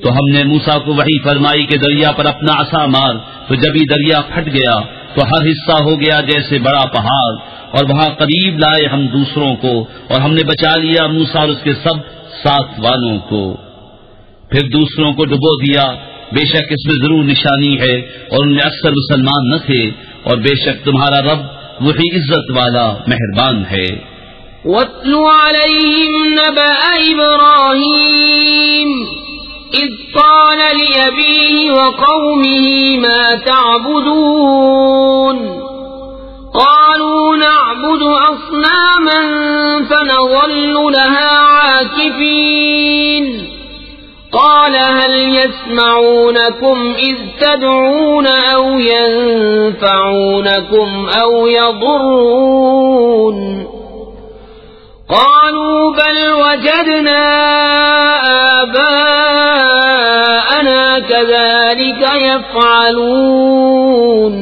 تو ہم نے موسیٰ کو وحی فرمائی کہ دریا پر اپنا عصا مار. تو جب ہی دریا پھٹ گیا تو ہر حصہ ہو گیا جیسے بڑا پہاڑ، اور وہاں قریب لائے ہم دوسروں کو، اور ہم نے بچا لیا موسیٰ اور اس کے سب ساتھ والوں کو. پھر دوسروں کو ڈبو دیا. بے شک اس میں ضرور نشانی ہے، اور ان میں اکثر مسلمان نہ تھے، اور بے شک تمہارا رب وہی عزت والا مہربان ہے. وَاتْلُ عَلَيْهِمْ نَبَأَ إِبْرَاهِيمَ إِذْ قَالَ لِأَبِيهِ وَقَوْمِهِ مَا تَعْبُدُونَ قَالُوا نَعْبُدُ أَصْنَامًا فَنَظَلُّ لَهَا عَاكِفِينَ. قَالَ هَلْ يَسْمَعُونَكُمْ إِذْ تَدْعُونَ أَوْ يَنفَعُونَكُمْ أَوْ يَضُرُّونَ قَالُوا بَلْ وَجَدْنَا آبَاءَنَا كَذَلِكَ يَفْعَلُونَ.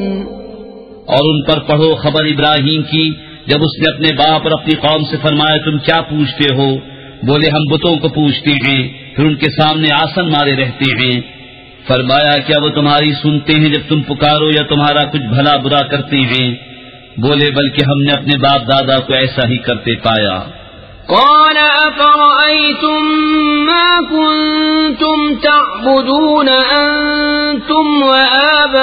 اور ان پر پڑھو خبر ابراہیم کی جب اس نے اپنے باپ اور اپنی قوم سے فرمایا تم کیا پوچھتے ہو؟ بولے ہم بتوں کو پوچھتے ہیں، پھر ان کے سامنے آسن مارے رہتے ہیں. فرمایا کیا وہ تمہاری سنتے ہیں جب تم پکارو یا تمہارا کچھ بھلا برا کرتے ہیں؟ بولے بلکہ ہم نے اپنے باپ دادا کو ایسا ہی کرتے پایا. قال أفرأيتم ما كنتم تعبدون أنتم وآباؤكم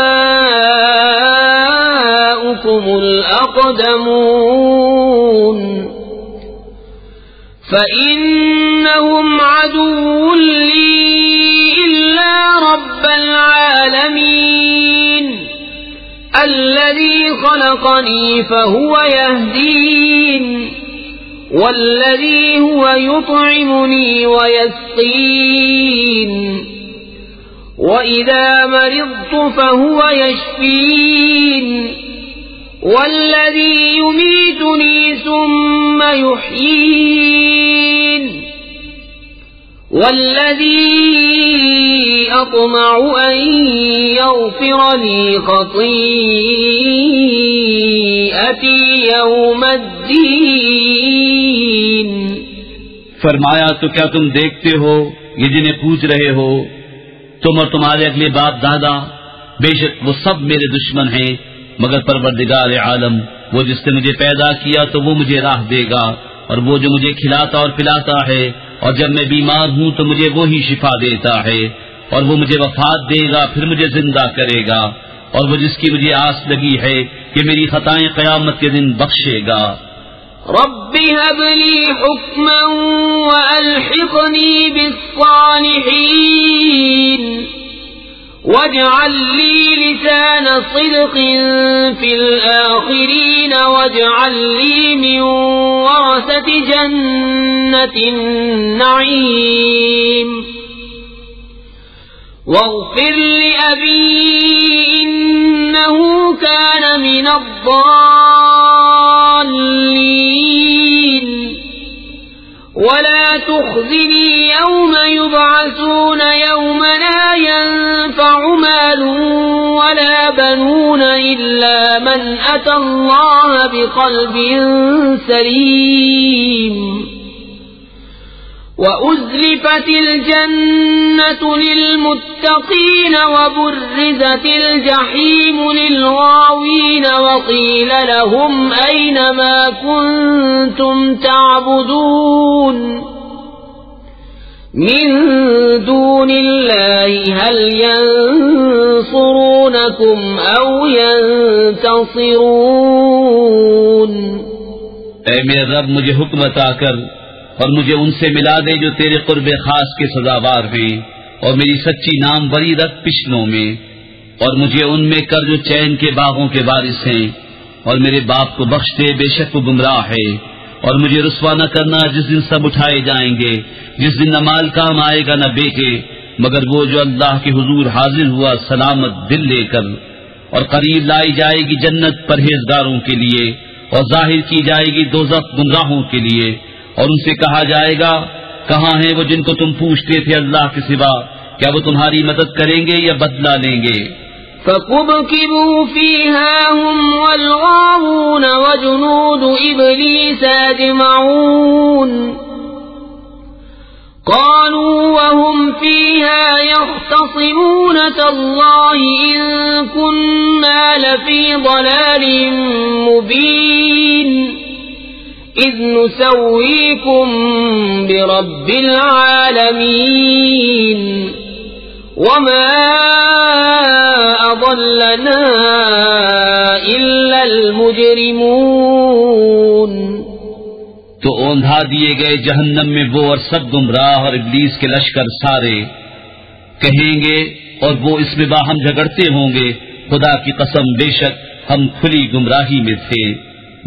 الأقدمون فإنهم عدو لي إلا رب العالمين الذي خلقني فهو يهدين والذي هو يطعمني ويسقين وإذا مرضت فهو يشفين والذي يميتني ثم يحيين والذي أطمع أن يغفر لي خطيئتي يوم الدين. فرمایا تو کیا تم دیکھتے ہو یہ جنہیں پوچھ رہے ہو تم اور تمہارے اگلے باپ دادا؟ بے شک وہ سب میرے دشمن ہیں مگر پروردگار عالم وہ جس نے مجھے پیدا کیا تو وہ مجھے راہ دے گا، اور وہ جو مجھے کھلاتا اور پلاتا ہے، اور جب میں بیمار ہوں تو مجھے وہی شفا دیتا ہے، اور وہ مجھے وفات دے گا پھر مجھے زندہ کرے گا، اور وہ جس کی مجھے آس لگی ہے کہ میری خطائیں قیامت کے دن بخشے گا. رب هب لي حكما وألحقني بالصالحين واجعل لي لسان صدق في الآخرين واجعل لي من ورثة جنة النعيم واغفر لأبي الضالين ولا تخزني يوم يبعثون يوم لا ينفع مال ولا بنون إلا من أتى الله بقلب سليم وأزلفت الجنة للمتقين وبرزت الجحيم للغاوين وقيل لهم أين ما كنتم تعبدون من دون الله هل ينصرونكم أو ينتصرون. اے میرے رب مجھے حکم عطا کر اور مجھے ان سے ملا دے جو تیرے قرب خاص کے سزاوار ہیں، اور میری سچی نام بری رکھ پچھلوں میں، اور مجھے ان میں کر جو چین کے باغوں کے وارث ہیں، اور میرے باپ کو بخش دے بے شک وہ گمراہ ہے، اور مجھے رسوا نہ کرنا جس دن سب اٹھائے جائیں گے، جس دن نہ مال کام آئے گا نہ بیٹے، مگر وہ جو اللہ کے حضور حاضر ہوا سلامت دل لے کر، اور قریب لائی جائے گی جنت پرہیزگاروں کے لیے، اور ظاہر کی جائے گی دوزخ گمراہوں کے لیے، اور ان سے کہا جائے گا کہاں ہیں وہ جن کو تم پوچھتے تھے اللہ کے سوا، کیا وہ تمہاری مدد کریں گے یا بدلہ لیں گے؟ فَكُبْكِبُوا فِيهَا هُمْ وَالْغَاوُونَ وَجُنُودُ إِبْلِيسَ أَجْمَعُونَ قَالُوا وَهُمْ فِيهَا يَخْتَصِمُونَ تَاللَّهِ إِن كُنَّا لَفِي ضَلَالٍ مُبِينٍ إِذْ نُسَوِّيكُمْ بِرَبِّ الْعَالَمِينَ وَمَا أَضَلَّنَا إِلَّا الْمُجْرِمُونَ. تو اوندھا دیے گئے جہنم میں وہ اور سب گمراہ اور ابلیس کے لشکر سارے. کہیں گے اور وہ اس میں باہم جھگڑتے ہوں گے خدا کی قسم بے شک ہم کھلی گمراہی میں تھے،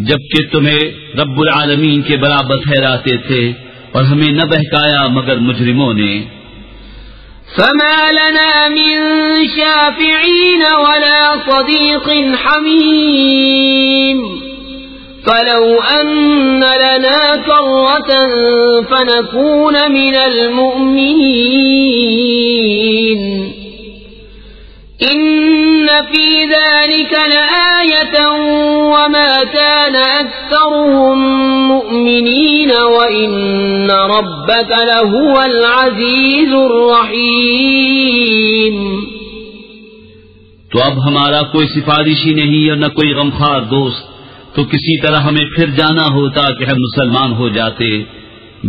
جبکہ تمہیں رب العالمین کے برابر ٹھہراتے تھے اور ہمیں نہ بہکایا مگر مجرموں نے. فما لنا من شافعين ولا صديق حميم فلو أن لنا كرة فنكون من المؤمنين إن في ذلك لآية وما كان أكثرهم مؤمنين وإن ربك لهو العزيز الرحيم. تو اب ہمارا کوئی سفارشی نہیں اور نہ کوئی غمخوار دوست، تو کسی طرح ہمیں پھر جانا ہوتا کہ ہم مسلمان ہو جاتے.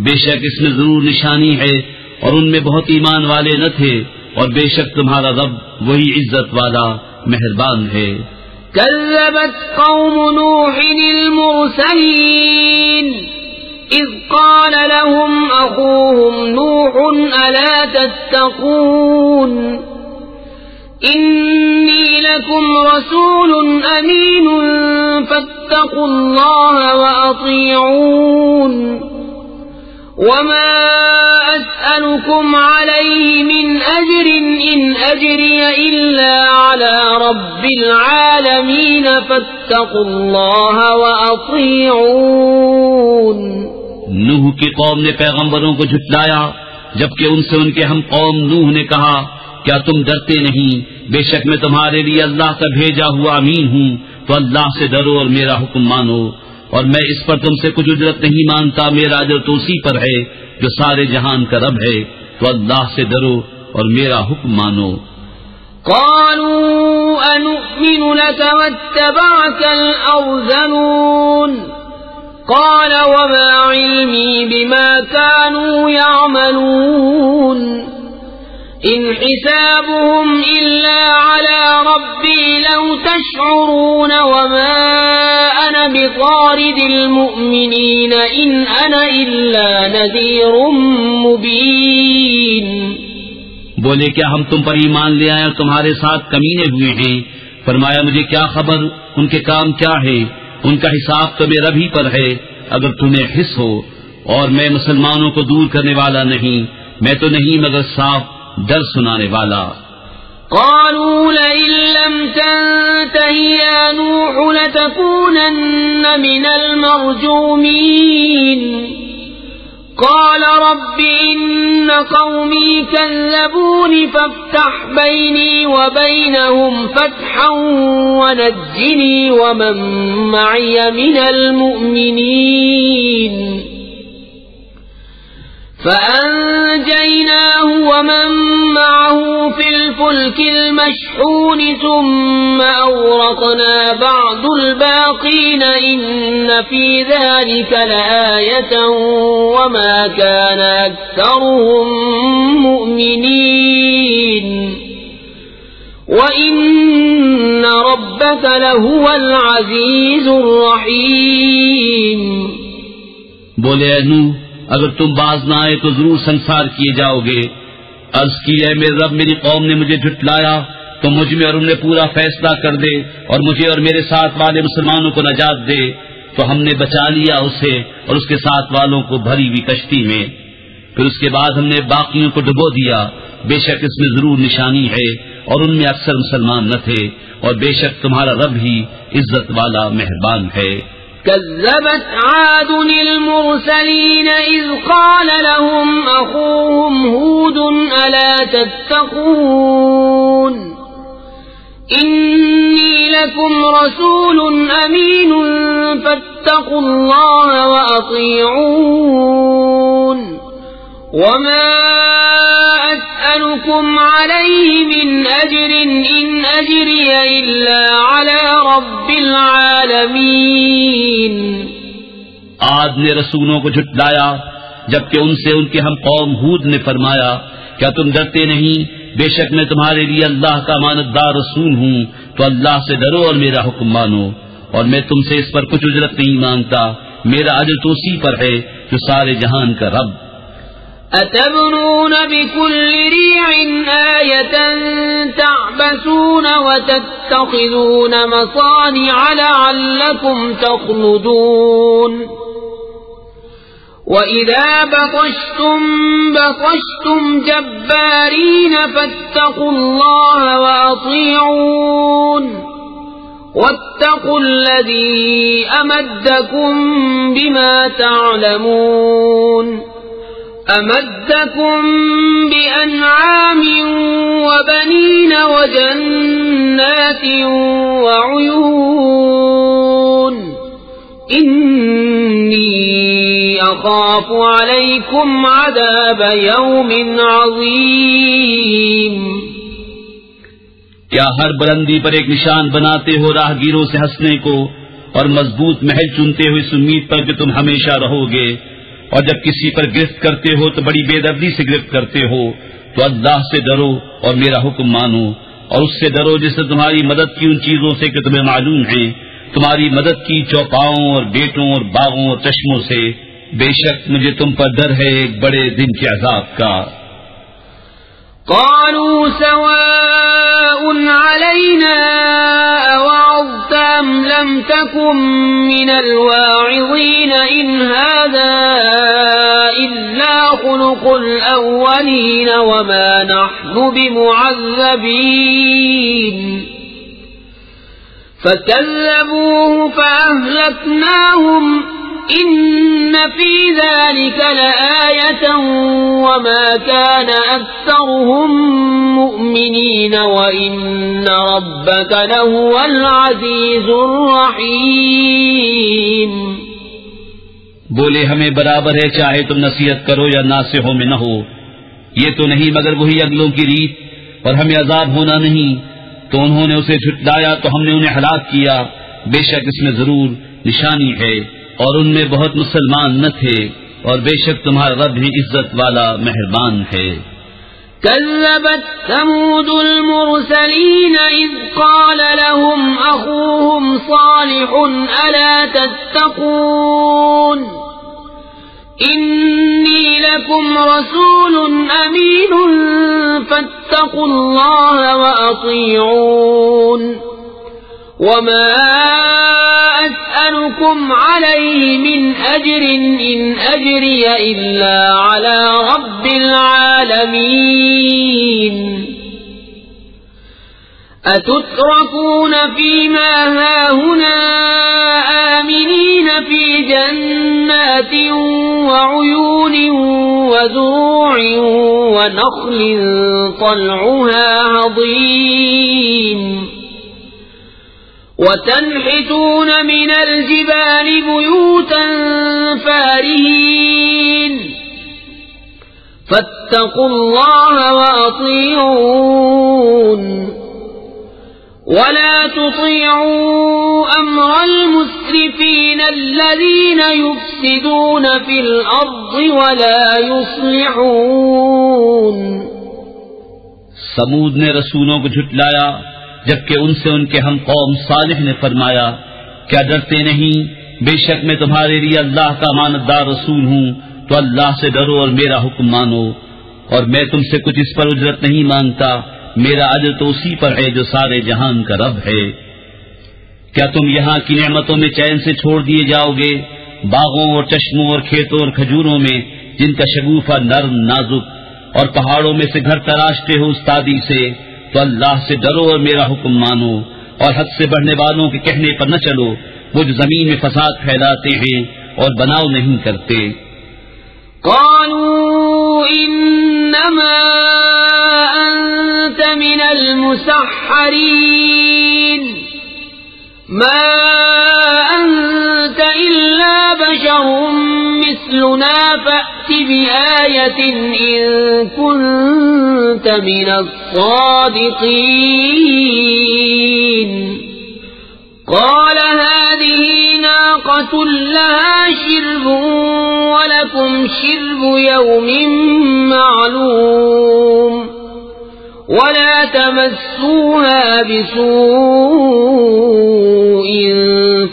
بے شک اس میں ضرور نشانی ہے اور ان میں بہت ایمان والے نہ تھے، اور بے شک تمہارا رب وہی عزت والا مہربان ہے. كذبت قوم نوح المرسلين إذ قال لهم أخوهم نوح ألا تتقون إني لكم رسول أمين فاتقوا الله وأطيعون وما أسألكم عليه من أجر إن أجري إلا على رب العالمين فاتقوا الله وأطيعون. نوح کی قوم نے پیغمبروں کو جھٹلایا جبکہ ان سے ان کے ہم قوم نوح نے کہا کیا تم ڈرتے نہیں؟ بے شک میں تمہارے لیے اللہ کا بھیجا ہوا امین ہوں، تو اللہ سے ڈرو اور میرا حکم مانو، اور میں اس پر تم سے کچھ اجرت نہیں مانتا، میرا اجر تو اسی پر ہے جو سارے جہان کا رب ہے، تو اللہ سے ڈرو اور میرا حکم مانو. قالوا أنؤمن لك واتبعك الأرذلون قال وما علمي بما كانوا يعملون إن حسابهم إلا على ربي لو تشعرون وما أنا بطارد المؤمنين إن أنا إلا نذير مبين. بولے کیا ہم تم پر ایمان لے آئے اور تمہارے ساتھ کمینے ہوئے ہیں؟ فرمایا مجھے کیا خبر ان کے کام کیا ہے، ان کا حساب تو میرا بھی پر ہے اگر تمہیں حس ہو، اور میں مسلمانوں کو دور کرنے والا نہیں، میں تو نہیں مگر صاف ڈر سنانے والا. قالوا لئن لم تنته يا نوح لتكونن من المرجومين قال رب إن قومي كذبون فافتح بيني وبينهم فتحا ونجني ومن معي من المؤمنين فأنجيناه ومن معه في الفلك المشحون ثم أغرقنا بعد الباقين إن في ذلك لآية وما كان أكثرهم مؤمنين وإن ربك لهو العزيز الرحيم. بولے اے نوح اگر تم باز نہ آئے تو ضرور سنسار کیے جاؤ گے. عرض کی اے میرے رب میری قوم نے مجھے جھٹلایا تو مجھ میں اور ان میں پورا فیصلہ کر دے اور مجھے اور میرے ساتھ والے مسلمانوں کو نجات دے. تو ہم نے بچا لیا اسے اور اس کے ساتھ والوں کو بھری ہوئی کشتی میں. پھر اس کے بعد ہم نے باقیوں کو ڈبو دیا. بے شک اس میں ضرور نشانی ہے اور ان میں اکثر مسلمان نہ تھے اور بے شک تمہارا رب ہی عزت والا مہربان ہے. كذبت عاد المرسلين إذ قال لهم أخوهم هود ألا تتقون إني لكم رسول أمين فاتقوا الله وأطيعون وما أسألكم عليه من أجر إن أجري إلا على رب العالمين. عاد نے رسولوں کو جھٹلایا جبکہ ان سے ان کے ہم قوم ہود نے فرمایا کیا تم ڈرتے نہیں؟ بے شک میں تمہارے لیے اللہ کا امانتدار رسول ہوں تو اللہ سے ڈرو اور میرا حکم مانو اور میں تم سے اس پر کچھ اجرت نہیں مانگتا. میرا اجر تو اسی پر ہے جو سارے جہان کا رب. أتبنون بكل ريع آية تعبثون وتتخذون مصانع لعلكم تخلدون وإذا بطشتم جبارين فاتقوا الله وأطيعون واتقوا الذي أمدكم بما تعلمون أمدكم بأنعام وبنين وجنات وعيون إني أخاف عليكم عذاب يوم عظيم. کیا ہر بلندی پر ایک نشان بناتے ہو راہگیروں سے ہنسنے کو اور مضبوط محل چنتے ہو اس امید پر کہ تم ہمیشہ رہو گے اور جب کسی پر گرفت کرتے ہو تو بڑی بے دردی سے گرفت کرتے ہو. تو اللہ سے ڈرو اور میرا حکم مانو اور اس سے ڈرو جس نے تمہاری مدد کی ان چیزوں سے کہ تمہیں معلوم ہیں تمہاری مدد کی چوپاؤں اور بیٹوں اور باغوں اور چشموں سے. بے شک مجھے تم پر ڈر ہے ایک بڑے دن کے عذاب کا. قالوا سواء علينا أوعظت أم لم تكن من الواعظين إن هذا إلا خلق الأولين وما نحن بمعذبين فكذبوه فأهلكناهم إن في ذلك لآية وما كان أكثرهم مؤمنين وإن ربك لهو العزيز الرحيم. بولے ہمیں برابر ہے چاہے تم نصیحت کرو یا ناصحوں میں نہ ہو. یہ تو نہیں مگر وہی اگلوں کی ریت اور ہمیں عذاب ہونا نہیں. تو انہوں نے اسے جھٹلایا تو ہم نے انہیں ہلاک کیا. بے شک اس میں ضرور نشانی ہے اور ان میں بہت مسلمان نہ تھے اور بے شک تمہارا رب ہی عزت والا مہربان ہے. كذبت ثمود المرسلين إذ قال لهم أخوهم صالح ألا تتقون إني لكم رسول أمين فاتقوا الله وأطيعون وما أسألكم عليه من أجر إن أجري إلا على رب العالمين. أتتركون فيما هاهنا آمنين في جنات وعيون وزروع ونخل طلعها هضيم وتنحتون من الجبال بيوتا فارهين فاتقوا الله وأطيعون ولا تطيعوا أمر المسرفين الذين يفسدون في الأرض ولا يصلحون. سمود نے رسولوں کو جھٹلایا جبکہ ان سے ان کے ہم قوم صالح نے فرمایا کیا ڈرتے نہیں؟ بے شک میں تمہارے لیے اللہ کا امانت دار رسول ہوں تو اللہ سے ڈرو اور میرا حکم مانو، اور میں تم سے کچھ اس پر اجرت نہیں مانگتا، میرا اجر تو اسی پر ہے جو سارے جہان کا رب ہے. کیا تم یہاں کی نعمتوں میں چین سے چھوڑ دیے جاؤ گے؟ باغوں اور چشموں اور کھیتوں اور کھجوروں میں جن کا شگوفہ نرم نازک، اور پہاڑوں میں سے گھر تراشتے ہو استادی سے، تو اللہ سے ڈرو اور میرا حکم مانو، اور حد سے بڑھنے والوں کے کہنے پر نہ چلو، وہ جو زمین میں فساد پھیلاتے ہیں اور بناؤ نہیں کرتے. قالوا انما انت من المسحرين ما انت الا بشر مثلنا فأت بآية ان كنت من الصادقين. قال هذه ناقة لها شرب ولكم شرب يوم معلوم ولا تمسوها بسوء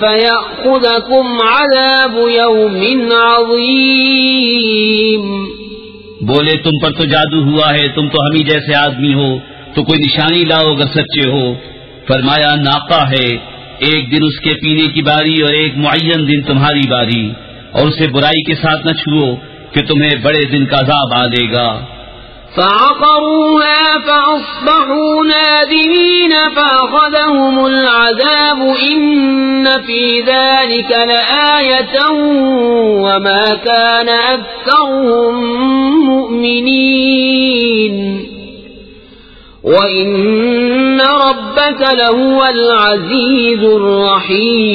فيأخذكم عذاب يوم عظيم. بولے تم پر تو جادو ہوا ہے، تم تو ہم ہی جیسے آدمی ہو، تو کوئی نشانی لاؤ اگر سچے ہو. فرمایا ناقہ ہے، ایک دن اس کے پینے کی باری اور ایک معین دن تمہاری باری، اور اسے برائی کے ساتھ نہ چھوؤ کہ تمہیں بڑے دن کا عذاب آ لے گا. فعقروها فأصبحوا نادمين فأخذهم العذاب إن في ذلك لآية وما كان أكثرهم مؤمنين وَإِنَّ رَبَّكَ لَهُوَ الْعَزِيزُ الرَّحِيمُ.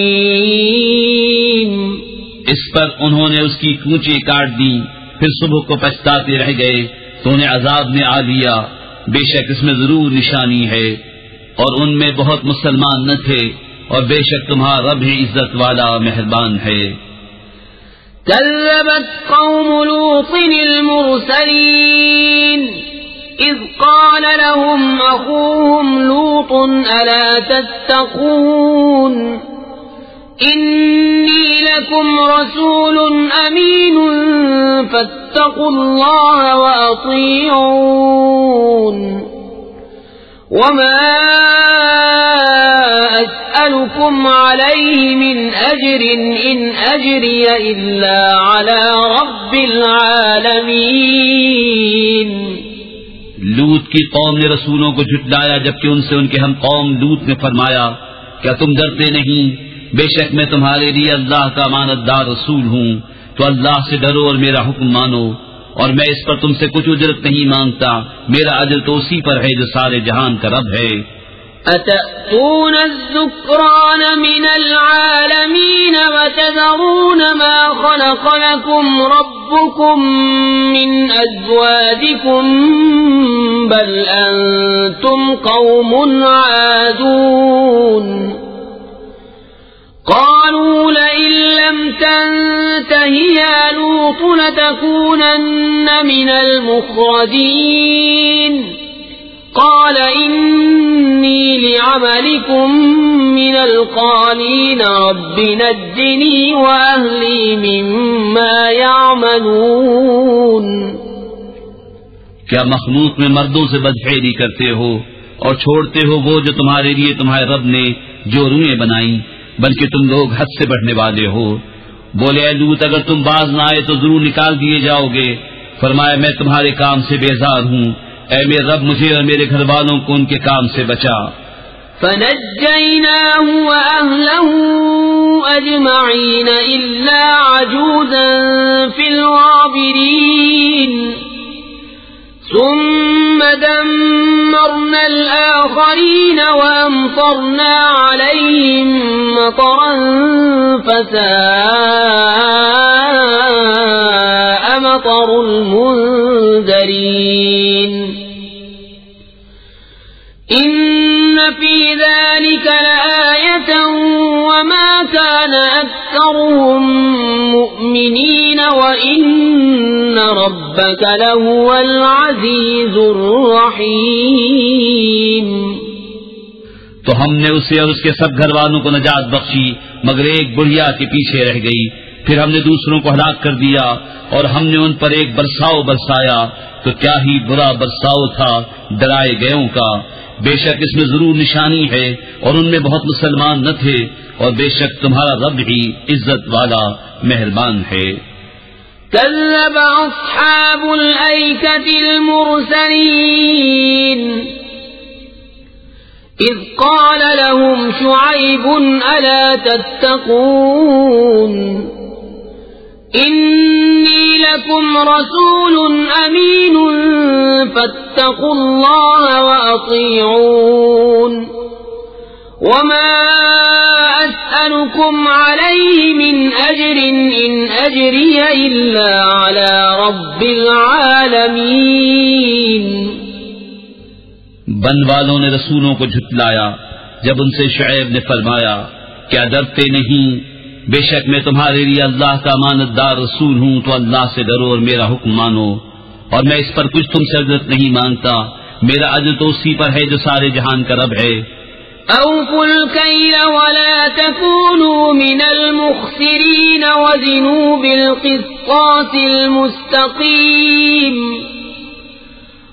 اس پر انہوں نے اس کی کونچیں کاٹ دی، پھر صبح کو پچھتاتے رہ گئے تو انہیں عذاب نے آ لیا. بے شک اس میں ضرور نشانی ہے، اور ان میں بہت مسلمان نہ تھے، اور بے شک تمہارا رب ہی عزت والا مہربان ہے. كذبت قوم لوط المرسلين إذ قال لهم أخوهم لوط ألا تتقون إني لكم رسول أمين فاتقوا الله وأطيعون وما أسألكم عليه من أجر إن أجري إلا على رب العالمين. لوط کی قوم نے رسولوں کو جھٹلایا جبکہ ان سے ان کے ہم قوم لوط نے فرمایا کیا تم ڈرتے نہیں؟ بے شک میں تمہارے لیے اللہ کا امانت دار رسول ہوں، تو اللہ سے ڈرو اور میرا حکم مانو، اور میں اس پر تم سے کچھ اجرت نہیں مانگتا، میرا اجر تو اسی پر ہے جو سارے جہان کا رب ہے. أتأتون الذكران من العالمين وتذرون ما خلق لكم ربكم من أزواجكم بل أنتم قوم عادون. قالوا لئن لم تنته يا لوط لتكونن من المخرجين. قال إني لعملكم من القالين رب نجني وأهلي مما يعملون. کیا مخلوق میں مردوں سے بدفعلی کرتے ہو اور چھوڑتے ہو وہ جو تمہارے لیے تمہارے رب نے جو روئیں بنائیں، بلکہ تم لوگ حد سے بڑھنے والے ہو. بولے اے لوط اگر تم باز نہ آئے تو ضرور نکال دیے جاؤ گے. فرمایا میں تمہارے کام سے بیزار ہوں، اے میرے رب مجھے اور میرے گھر والوں کو ان کے کام سے بچا. فنجيناه وأهله أجمعين إلا عجوزا في الغابرين ثم دمرنا الآخرين وأمطرنا عليهم مطرا فساء مطر المنذرين إن في ذلك لآية وما كان أكثرهم مؤمنين وإن ربك لهو العزيز الرحيم. تو ہم نے اسے اور اس کے سب گھر والوں کو نجات بخشی مگر ایک بڑھیا کے پیچھے رہ گئی. پھر ہم نے دوسروں کو ہلاک کر دیا اور ہم نے ان پر ایک برساؤ برسایا تو کیا ہی برا برساؤ تھا ڈرائے گئوں کا. بے شک اس میں ضرور نشانی ہے اور ان میں بہت مسلمان نہ تھے اور بے شک تمہارا رب ہی عزت والا مہربان ہے. كذب أصحاب الأيكة المرسلين إذ قال لهم شعيب ألا تتقون إني لكم رسول أمين فاتقوا الله وأطيعون وما أسألكم عليه من أجر إن أجري إلا على رب العالمين. بن والوں نے رسولوں کو جھٹلایا جب ان سے شعیب نے فرمایا کیا ڈرتے نہیں؟ بے شک میں تمہارے لیے اللہ کا امانت دار رسول ہوں تو اللہ سے ڈرو اور میرا حکم مانو اور میں اس پر کچھ تم سے اجرت نہیں مانگتا. میرا اجر تو اسی پر ہے جو سارے جہان کا رب ہے. أوفوا الكيل ولا تكونوا من المخسرين وزنوا بالقسطاس المستقيم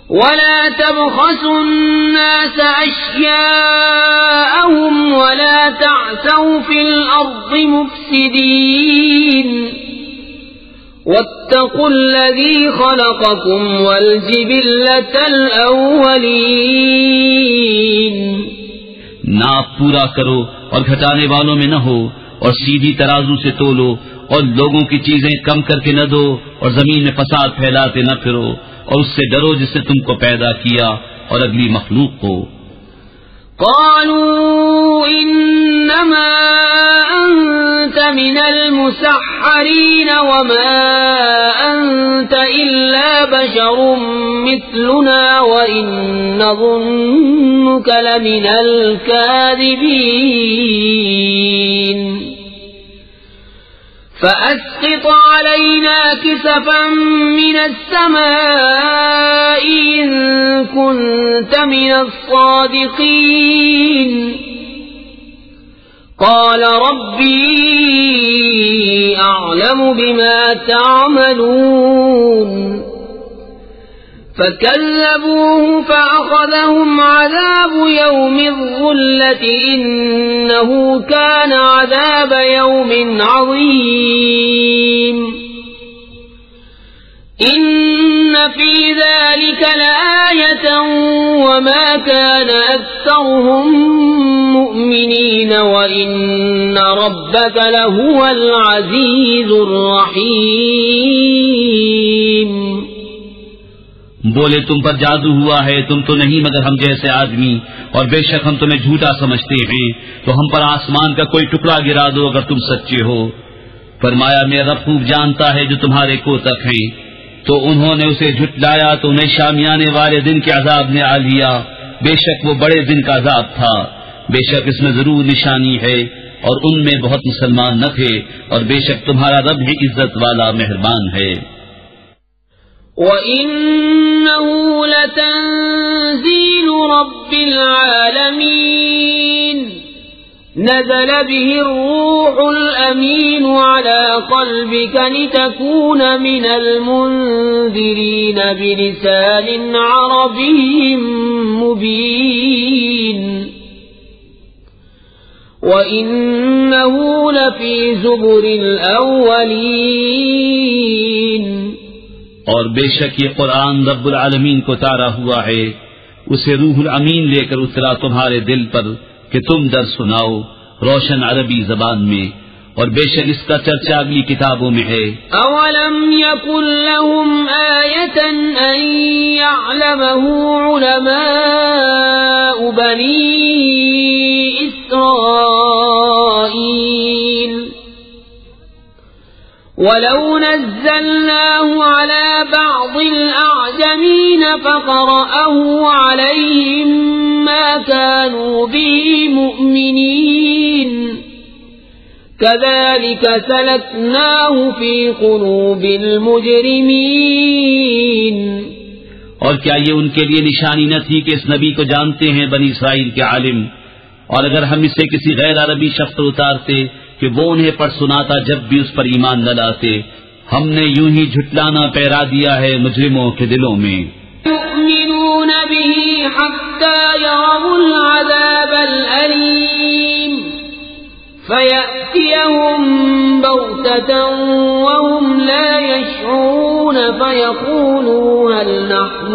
ولا تبخسوا الناس أشياءهم ولا تعثوا في الأرض مفسدين واتقوا الذي خلقكم والجبلة الأولين. ناپ پورا کرو اور گھٹانے والوں میں نہ ہو اور سیدھی ترازو سے تولو اور لوگوں کی چیزیں کم کر کے نہ دو اور زمین میں فساد پھیلاتے نہ پھرو اور اس سے ڈرو جس نے تم کو پیدا کیا اور اگلی مخلوق کو. قالوا إنما أنت من المسحرين وما أنت إلا بشر مثلنا وإن نظنك لمن الكاذبين فأسقط علينا كسفا من السماء إن كنت من الصادقين. قال ربي أعلم بما تعملون فكذبوه فأخذهم عذاب يوم الظلة إنه كان عذاب يوم عظيم. إن في ذلك لآية وما كان أكثرهم مؤمنين وإن ربك لهو العزيز الرحيم. بولے تم پر جادو ہوا ہے تم تو نہیں مگر ہم جیسے آدمی اور بے شک ہم تمہیں جھوٹا سمجھتے ہیں تو ہم پر آسمان کا کوئی ٹکڑا گرا دو اگر تم سچے ہو. فرمایا میرا رب خوب جانتا ہے جو تمہارے کوتک ہیں. تو انہوں نے اسے جھٹلایا تو انہیں شامیانے والے دن کے عذاب نے آ لیا. بے شک وہ بڑے دن کا عذاب تھا. بے شک اس میں ضرور نشانی ہے اور ان میں بہت مسلمان نہ تھے اور بے شک تمہارا رب ہی عزت والا مہربان ہے. وَإِنَّهُ لَتَنزِيلُ رَبِّ الْعَالَمِينَ نزل به الروح الأمين على قلبك لتكون من المنذرين بلسان عربي مبين وإنه لفي زبر الأولين. اور بے شک یہ قرآن رب العالمین کو اتارا ہوا ہے، اسے روح الامین لے کر اترا تمہارے دل پر کہ تم در سناؤ روشن عربی زبان میں، اور بے شک اس کا چرچا اگلی کتابوں میں ہے۔ اولم یکن لهم آیة ان یعلمه علماء بنی اسرائیل ولو نزلناه على بعض الأعجمين فقرأه عليهم ما كانوا به مؤمنين كذلك سلكناه في قلوب المجرمين۔ اور کیا یہ ان کے لیے نشانی نہ تھی کہ اس نبی کو جانتے ہیں بنی اسرائیل کے عالم، اور اگر ہم اسے کسی غیر عربی شخص پر اتارتے کہ وہ انہیں پڑھ سناتا جب بھی اس پر ایمان نہ لاتے، ہم نے یوں ہی جھٹلانا پیرا دیا ہے مجرموں کے دلوں میں۔ يؤمنون به حتى يروا العذاب الأليم فيأتيهم بغتة وهم لا يشعرون فيقولوا هل نحن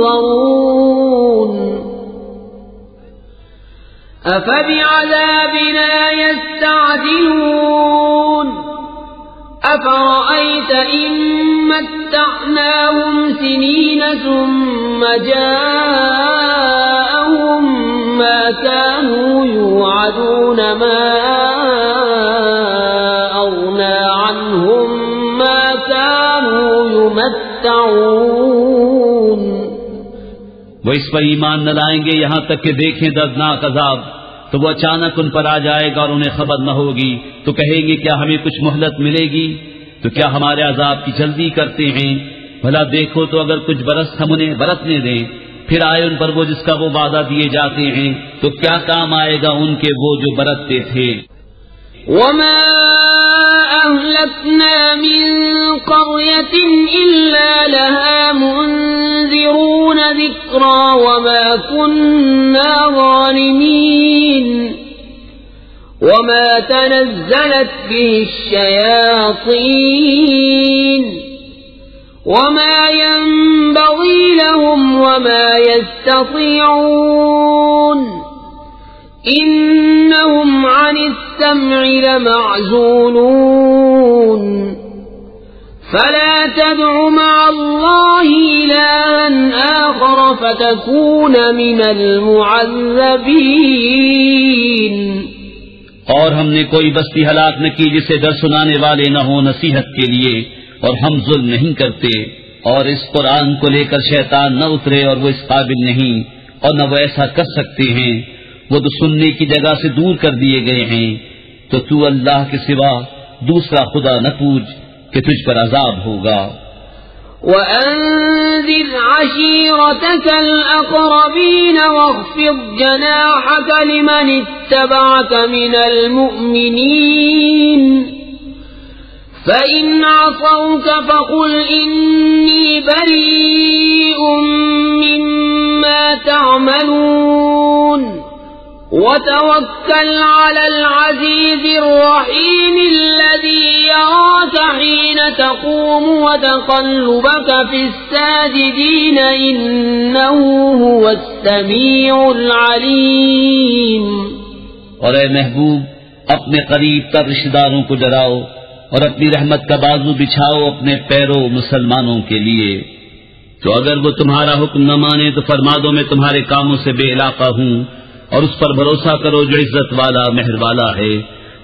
منظرون أفبعذابنا يستعجلون أفرأيت إن متعناهم سنين ثم جاءهم ما كانوا يوعدون ما أغنى عنهم ما كانوا يمتعون۔ وہ اس پر ایمان نہ لائیں گے یہاں تک کہ دیکھیں دردناک عذاب، تو وہ اچانک ان پر آ جائے گا اور انہیں خبر نہ ہوگی، تو کہیں گے کیا ہمیں کچھ مہلت ملے گی؟ تو کیا ہمارے عذاب کی جلدی کرتے ہیں؟ بھلا دیکھو تو اگر کچھ برس ہم انہیں برتنے دیں، پھر آئے ان پر وہ جس کا وہ وعدہ دیے جاتے ہیں، تو کیا کام آئے گا ان کے وہ جو برتتے تھے؟ وما أهلكنا من قرية إلا لها منذرون ذكرى وما كنا ظالمين وما تنزلت به الشياطين وما ينبغي لهم وما يستطيعون إنهم عن السمع لمعزولون فلا تدع مع الله إلها آخر فتكون من المعذبين۔ اور ہم نے کوئی بستی ہلاک نہ کی جسے ڈر سنانے والے نہ ہوں نصیحت کے لیے، اور ہم ظلم نہیں کرتے، اور اس قرآن کو لے کر شیطان نہ اترے اور وہ اس قابل نہیں، اور نہ وہ ایسا کر سکتے ہیں، وہ تو سننے کی جگہ سے دور کر دیے گئے ہیں۔ تو تو اللہ کے سوا دوسرا خدا نہ پوچھ کہ تجھ پر عذاب ہوگا۔ وَأَنذِرْ عَشِيرَتَكَ الْأَقْرَبِينَ وَاخْفِضْ جَنَاحَكَ لِمَنِ اتَّبَعَكَ مِنَ الْمُؤْمِنِينَ فَإِنْ عَصَوْكَ فَقُلْ إِنِّي بَرِيءٌ مِّمَّا تَعْمَلُونَ وَتَوَكَّلْ عَلَى الْعَزِيزِ الرَّحِيمِ الَّذِي يَرَاكَ حِينَ تَقُومُ وَتَقَلُّبَكَ فِي السَّاجِدِينَ إِنَّهُ هُوَ السَّمِيعُ الْعَلِيمُ۔ اور اے محبوب، اپنے قریب تر رشتہ داروں کو ڈراؤ اور اپنی رحمت کا بازو بچھاؤ اپنے پیروں مسلمانوں کے لیے۔ تو اگر وہ تمہارا حکم نہ مانے تو فرما دو میں تمہارے کاموں سے بے علاقہ ہوں، اور اس پر بھروسہ کرو جو عزت والا مہر والا ہے،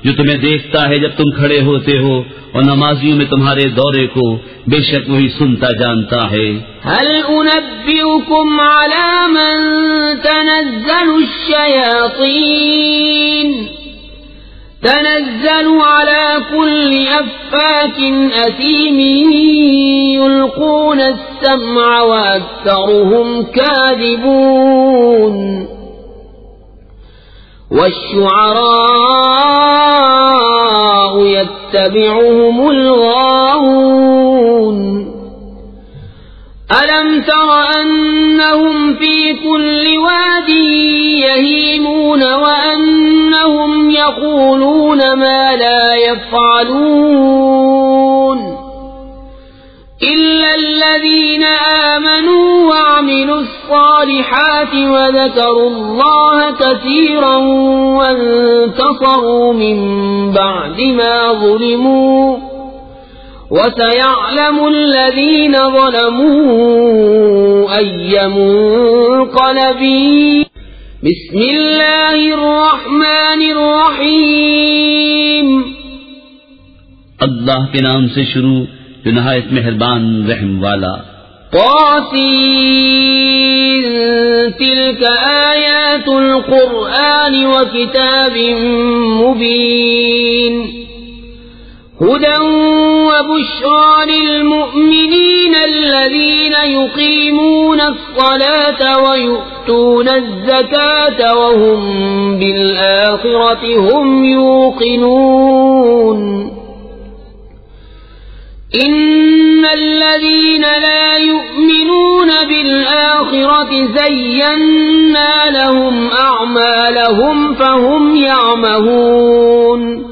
جو تمہیں دیکھتا ہے جب تم کھڑے ہوتے ہو اور نمازیوں میں تمہارے دورے کو، بے شک وہی سنتا جانتا ہے۔ هل انبئكم على من تنزل الشياطين تنزل على كل أفاك أثيم يلقون السمع وأكثرهم كاذبون والشعراء يتبعهم الغاوون ألم تر أنهم في كل واد يهيمون وأنهم يقولون ما لا يفعلون إلا الذين آمنوا وعملوا وعملوا الصالحات وذكروا الله كثيرا وانتصروا من بعد ما ظلموا وسيعلم الذين ظلموا أي منقلب. بسم الله الرحمن الرحيم. اللہ کے نام سے شروع جو نہایت مہربان رحم والا. طاسين تلك آيات القرآن وكتاب مبين هدى وبشرى للمؤمنين الذين يقيمون الصلاة ويؤتون الزكاة وهم بالآخرة هم يوقنون. إن الذين لا يؤمنون بالآخرة زينا لهم أعمالهم فهم يعمهون.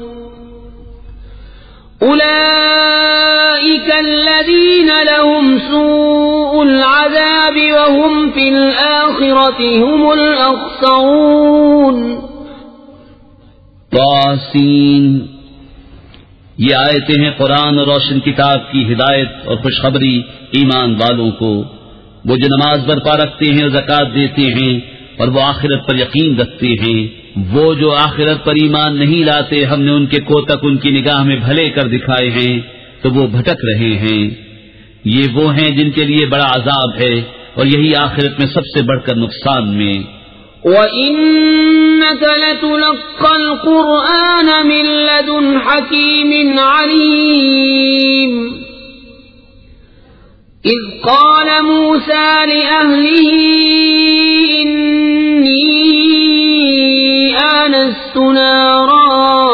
أولئك الذين لهم سوء العذاب وهم في الآخرة هم الأخسرون. طاسين یہ آیتیں ہیں قرآن اور روشن کتاب کی ہدایت اور خوشخبری ایمان والوں کو. وہ جو نماز برپا رکھتے ہیں اور زکوٰۃ دیتے ہیں اور وہ آخرت پر یقین رکھتے ہیں. وہ جو آخرت پر ایمان نہیں لاتے ہم نے ان کے کوتک ان کی نگاہ میں بھلے کر دکھائے ہیں تو وہ بھٹک رہے ہیں. یہ وہ ہیں جن کے لیے بڑا عذاب ہے اور یہی آخرت میں سب سے بڑھ کر نقصان میں. وَإِنَّكَ لَتُلَقَّى الْقُرْآنَ مِن لَّدُنْ حَكِيمٍ عَلِيمٍ. إِذْ قَالَ مُوسَى لِأَهْلِهِ إِنِّي آنَسْتُ نَارًا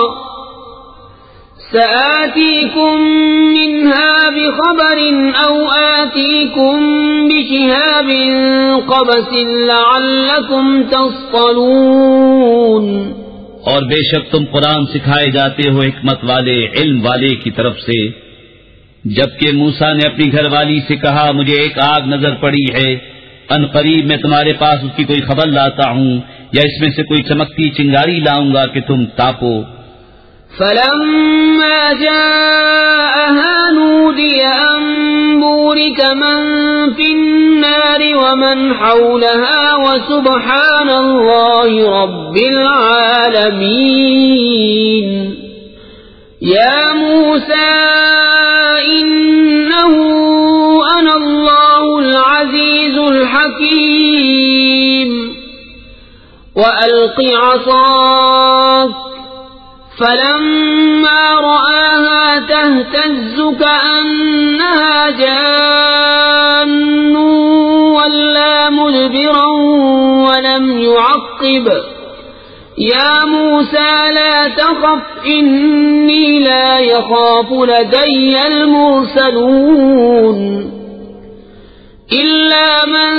سآتيكم منها بخبر أو آتيكم بشهاب قبس لعلكم تصطلون. اور بے شک تم قرآن سکھائے جاتے ہو حکمت والے علم والے کی طرف سے. جبکہ موسیٰ نے اپنی گھر والی سے کہا مجھے ایک آگ نظر پڑی ہے، ان قریب میں تمہارے پاس اس کی کوئی خبر لاتا ہوں یا اس میں سے کوئی چمکتی چنگاری لاؤں گا کہ تم تاپو. فلما جاءها نودي أن بورك من في النار ومن حولها وسبحان الله رب العالمين. يا موسى إنه أنا الله العزيز الحكيم. وألق عصاك فلما رآها تهتز كأنها جان ولا مدبرا ولم يعقب. يا موسى لا تخف إني لا يخاف لدي المرسلون. إلا من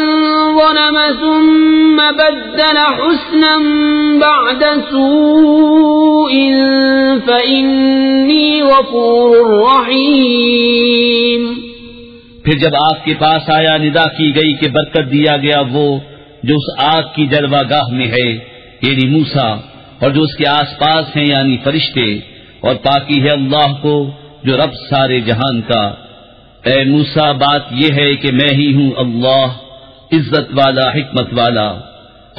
ظلم ثم بدل حسنا بعد سوء فإني غفور رحيم. پھر جب آگ کے پاس آیا ندا کی گئی کہ برکت دیا گیا وہ جو اس آگ کی جلوہ گاہ میں ہے یعنی موسیٰ اور جو اس کے آس پاس ہیں یعنی فرشتے، اور پاکی ہے اللہ کو جو رب سارے جہان کا. اے موسیٰ بات یہ ہے کہ میں ہی ہوں اللہ عزت والا حکمت والا.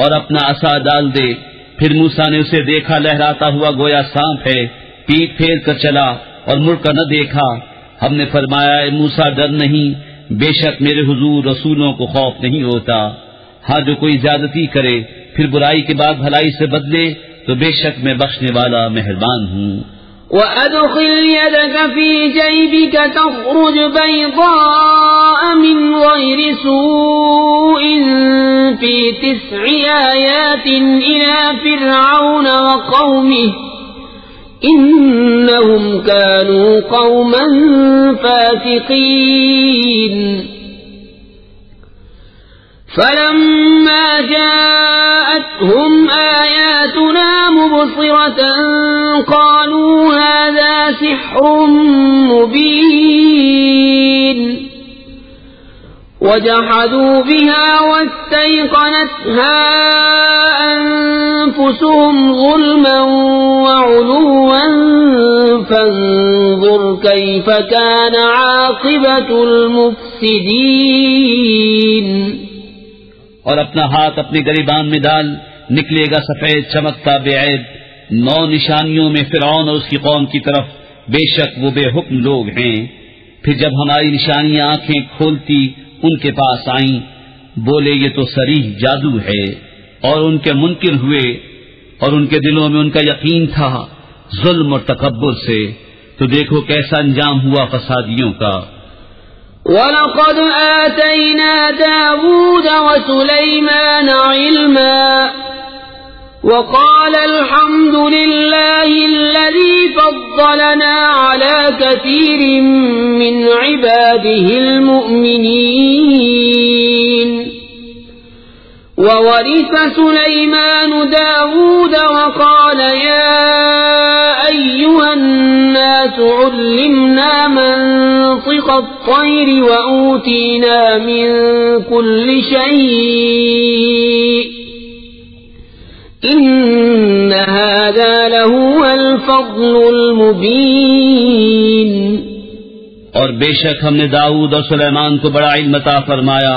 اور اپنا عصا ڈال دے. پھر موسیٰ نے اسے دیکھا لہراتا ہوا گویا سانپ ہے، پیٹ پھیر کر چلا اور مڑ کر نہ دیکھا. ہم نے فرمایا اے موسیٰ ڈر نہیں، بے شک میرے حضور رسولوں کو خوف نہیں ہوتا. ہاں جو کوئی زیادتی کرے پھر برائی کے بعد بھلائی سے بدلے تو بے شک میں بخشنے والا مہربان ہوں. وَأَدْخِلْ يَدَكَ فِي جَيْبِكَ تَخْرُجْ بَيْضَاءَ مِنْ غَيْرِ سُوءٍ فِي 9 آيَاتٍ إِلَى فِرْعَوْنَ وَقَوْمِهِ إِنَّهُمْ كَانُوا قَوْمًا فَاسِقِينَ. فَلَمَّا جَاءَتْهُمْ آيَاتُنَا مُبْصِرَةً قَالُوا هَذَا سِحْرٌ مُبِينٌ. وجحدوا بها واستيقنتها أنفسهم ظلما وعلوا فانظر كيف كان عاقبة المفسدين. اور اپنا ہاتھ اپنے گریبان میں ڈال، نکلے گا سفید چمکتا بے عیب 9 نشانیوں میں فرعون اور اس کی قوم کی طرف، بے شک وہ بے حکم لوگ ہیں. پھر جب ہماری نشانیاں آنکھیں کھولتی ان کے پاس آئیں، بولے یہ تو صریح جادو ہے، اور ان کے منکر ہوئے، اور ان کے دلوں میں ان کا یقین تھا ظلم اور تکبر سے. تو دیکھو کیسا انجام ہوا فسادیوں کا. وَلَقَدْ آتَيْنَا دَاوُودَ وَسُلَيْمَانَ عِلْمًا وَقَالَ الْحَمْدُ لِلَّهِ الَّذِي فَضَّلَنَا عَلَى كَثِيرٍ مِّنْ عِبَادِهِ الْمُؤْمِنِينَ. وَوَرِثَ سُلَيْمَانُ دَاوُودَ وَقَالَ يَا أَيُّهَا النَّاسُ عُلِّمْنَا مَنطِقَ الطَّيْرِ وَأُوتِينَا مِن كُلِّ شَيْءٍ إِنَّ هَذَا لَهُوَ الْفَضْلُ الْمُبِينُ. اور بے شک ہم نے داؤد اور سلیمان کو بڑا علم عطا فرمایا،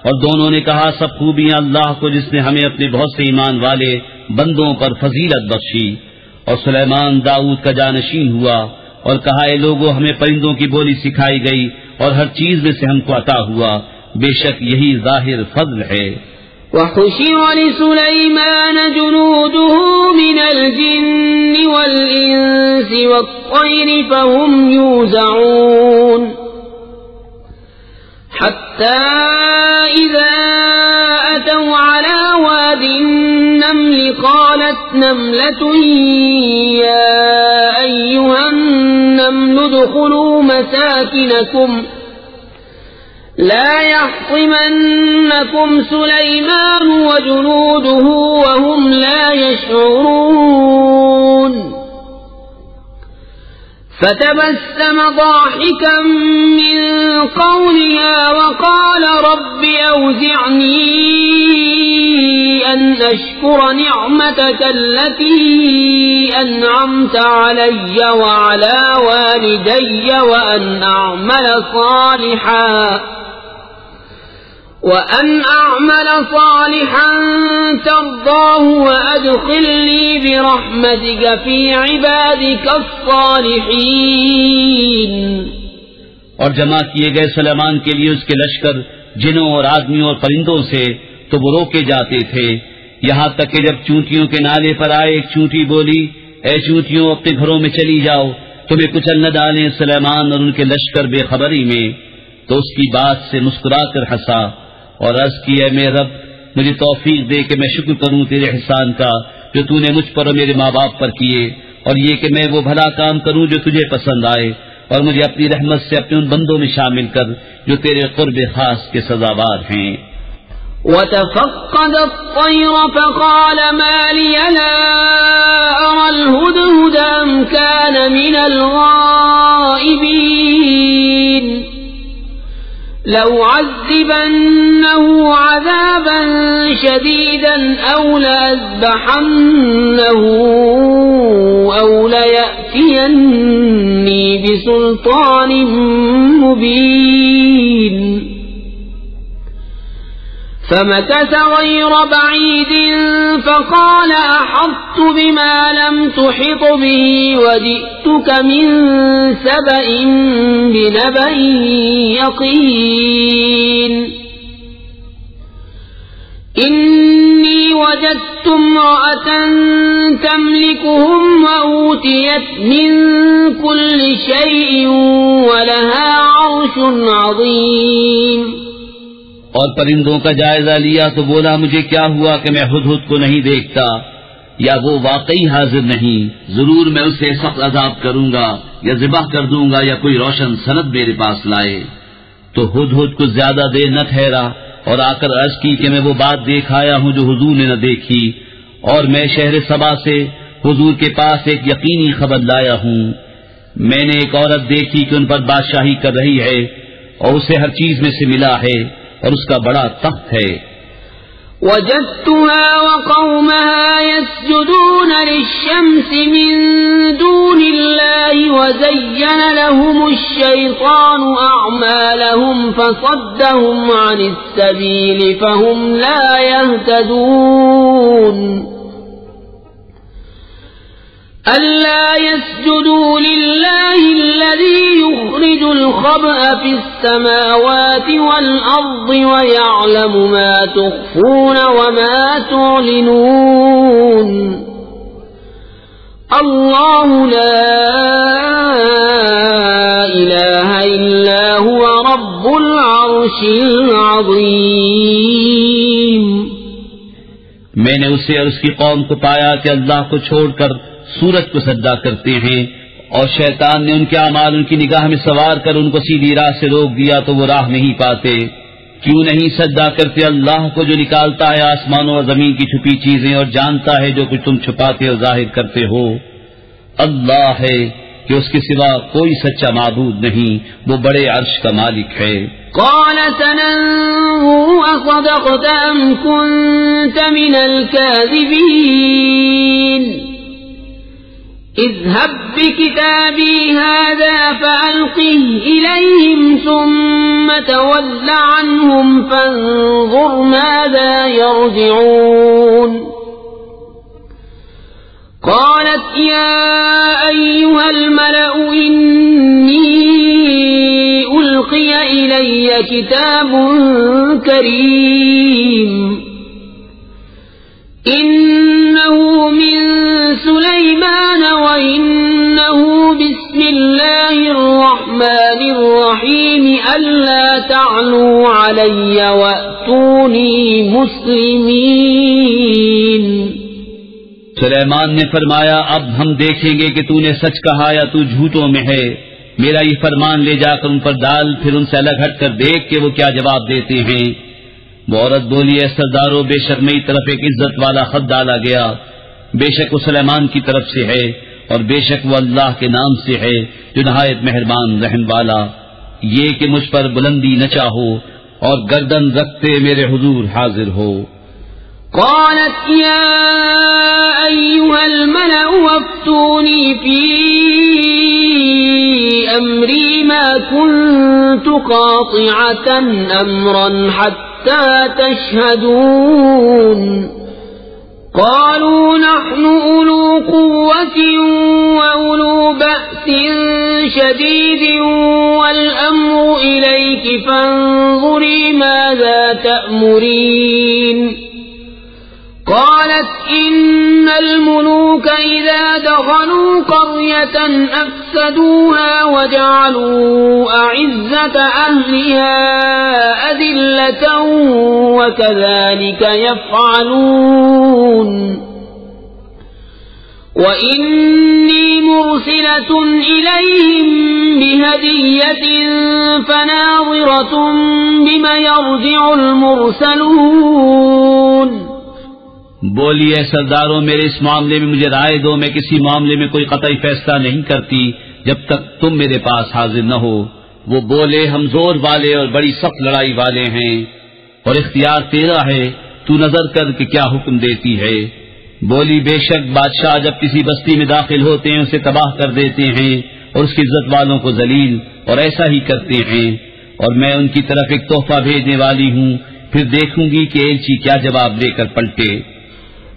اور دونوں نے کہا سب خوبیاں اللہ کو جس نے ہمیں اپنے بہت سے ایمان والے بندوں پر فضیلت بخشی. اور سلیمان داؤد کا جانشین ہوا اور کہا اے لوگوں ہمیں پرندوں کی بولی سکھائی گئی اور ہر چیز میں سے ہم کو عطا ہوا، بے شک یہی ظاہر فضل ہے. وَحُشِرَ لِسُلَيْمَانَ جُنُودُهُ مِنَ الْجِنِّ وَالْإِنسِ وَالطَّيْرِ فَهُمْ يُوزَعُونَ حَتَّى إِذَا أَتَوْا عَلَى وَادِ النَّمْلِ قَالَتْ نَمْلَةٌ يَا أَيُّهَا النَّمْلُ ادْخُلُوا مَسَاكِنَكُمْ لا يحطمنكم سليمان وجنوده وهم لا يشعرون. فتبسم ضاحكا من قولها وقال رب أوزعني أن أشكر نعمتك التي أنعمت علي وعلى والدي وأن أعمل صالحا ترضاه وأدخلني برحمتك في عبادك الصالحين. اور جمع کیے گئے سلیمان کے لیے اس کے لشکر جنوں اور آدمیوں اور پرندوں سے تو وہ روکے جاتے تھے، یہاں تک کہ جب چونٹیوں کے نالے پر آئے ایک چونٹی بولی اے چونٹیوں اپنے گھروں میں چلی جاؤ، تمہیں کچل نہ ڈالیں سلیمان اور ان کے لشکر بے خبری میں. تو اس کی بات سے مسکرا کر ہنسا اور عرض کی اے میرے رب مجھے توفیق دے کہ میں شکر کروں تیرے احسان کا جو تو نے مجھ پر اور میرے ماں باپ پر کیے، اور یہ کہ میں وہ بھلا کام کروں جو تجھے پسند آئے، اور مجھے اپنی رحمت سے اپنے ان بندوں میں شامل کر جو تیرے قرب خاص کے سزاوار ہیں. وَتَفَقَّدَ الطَّيْرَ فَقَالَ مَا لِيَ لَا أَرَى الْهُدْهُدَ أَمْ كَانَ مِنَ الْغَائِبِينَ لَأُعَذِّبَنَّهُ عَذَابًا شَدِيدًا أَوْ لَأَذْبَحَنَّهُ أَوْ لَيَأْتِيَنِّي بِسُلْطَانٍ مُبِينٍ. فمكث غير بعيد فقال أحطت بما لم تحط به وجئتك من سبأ بنبأ يقين. إني وجدت امرأة تملكهم وأوتيت من كل شيء ولها عرش عظيم. اور پرندوں کا جائزہ لیا تو بولا مجھے کیا ہوا کہ میں ہدہد کو نہیں دیکھتا، یا وہ واقعی حاضر نہیں، ضرور میں اسے سخت عذاب کروں گا یا ذبح کر دوں گا یا کوئی روشن سند میرے پاس لائے. تو ہدہد کو زیادہ دیر نہ ٹھہرا اور آ کر عرض کی کہ میں وہ بات دیکھ آیا ہوں جو حضور نے نہ دیکھی، اور میں شہر سبا سے حضور کے پاس ایک یقینی خبر لایا ہوں. میں نے ایک عورت دیکھی کہ ان پر بادشاہی کر رہی ہے اور اسے ہر چیز میں سے ملا ہے، اور اس کا بڑا تخت ہے. وجدتها وقومها يسجدون للشمس من دون الله وزين لهم الشيطان أعمالهم فصدهم عن السبيل فهم لا يهتدون. ألا يسجدوا لله الذي يخرج الخبأ في السماوات والأرض ويعلم ما تخفون وما تعلنون. الله لا إله إلا هو رب العرش العظيم. میں نے اسے اور اس کی قوم کو پایا کہ اللہ کو چھوڑ کر سورج کو سجدہ کرتے ہیں، اور شیطان نے ان کے اعمال ان کی نگاہ میں سوار کر ان کو سیدھی راہ سے روک دیا تو وہ راہ نہیں پاتے. کیوں نہیں سجدہ کرتے اللہ کو جو نکالتا ہے آسمانوں اور زمین کی چھپی چیزیں اور جانتا ہے جو کچھ تم چھپاتے اور ظاہر کرتے ہو. اللہ ہے کہ اس کے سوا کوئی سچا معبود نہیں، وہ بڑے عرش کا مالک ہے. قال سننظر أصدقت أم كنت من الكاذبين. اذهب بكتابي هذا فألقه إليهم ثم تول عنهم فانظر ماذا يرجعون. قالت يا أيها الملأ إني ألقي إلي كتاب كريم إنه من سليمان وإنه بسم الله الرحمن الرحيم ألا تعلوا علي وأتوني مسلمين. سلیمان نے فرمایا اب ہم دیکھیں گے کہ تو نے سچ کہا یا تو جھوٹوں میں ہے. میرا یہ فرمان لے جا کر ان پر ڈال، پھر ان سے الگ ہٹ کر دیکھ کہ وہ کیا جواب دیتے ہیں. وہ عورت بولی اے سردارو، بے شک میری طرف ایک عزت والا خط ڈالا گیا، بے شک وہ سلیمان کی طرف سے ہے اور بے شک وہ اللہ کے نام سے ہے جو نہایت مہربان رحم والا. یہ کہ مجھ پر بلندی نہ چاہو اور گردن رکھتے میرے حضور حاضر ہو. قالت يا أيها الملأ وافتوني في أمري ما كنت قاطعة أمرا حتى تشهدون. قالوا نحن أولو قوة وأولو بأس شديد والأمر إليك فانظري ماذا تأمرين. قالت إن الملوك إذا دخلوا قرية أفسدوها وجعلوا أعزة أهلها أذلة وكذلك يفعلون. وإني مرسلة إليهم بهدية فناظرة بما يرجع المرسلون. بولی اے سرداروں، میرے اس معاملے میں مجھے رائے دو. میں کسی معاملے میں کوئی قطعی فیصلہ نہیں کرتی جب تک تم میرے پاس حاضر نہ ہو. وہ بولے ہم زور والے اور بڑی سخت لڑائی والے ہیں اور اختیار تیرا ہے، تو نظر کر کہ کیا حکم دیتی ہے. بولی بے شک بادشاہ جب کسی بستی میں داخل ہوتے ہیں اسے تباہ کر دیتے ہیں اور اس کی عزت والوں کو ذلیل، اور ایسا ہی کرتے ہیں. اور میں ان کی طرف ایک تحفہ بھیجنے والی ہوں، پھر دیکھوں گی کہ ایلچی کیا جواب لے کر پلٹے.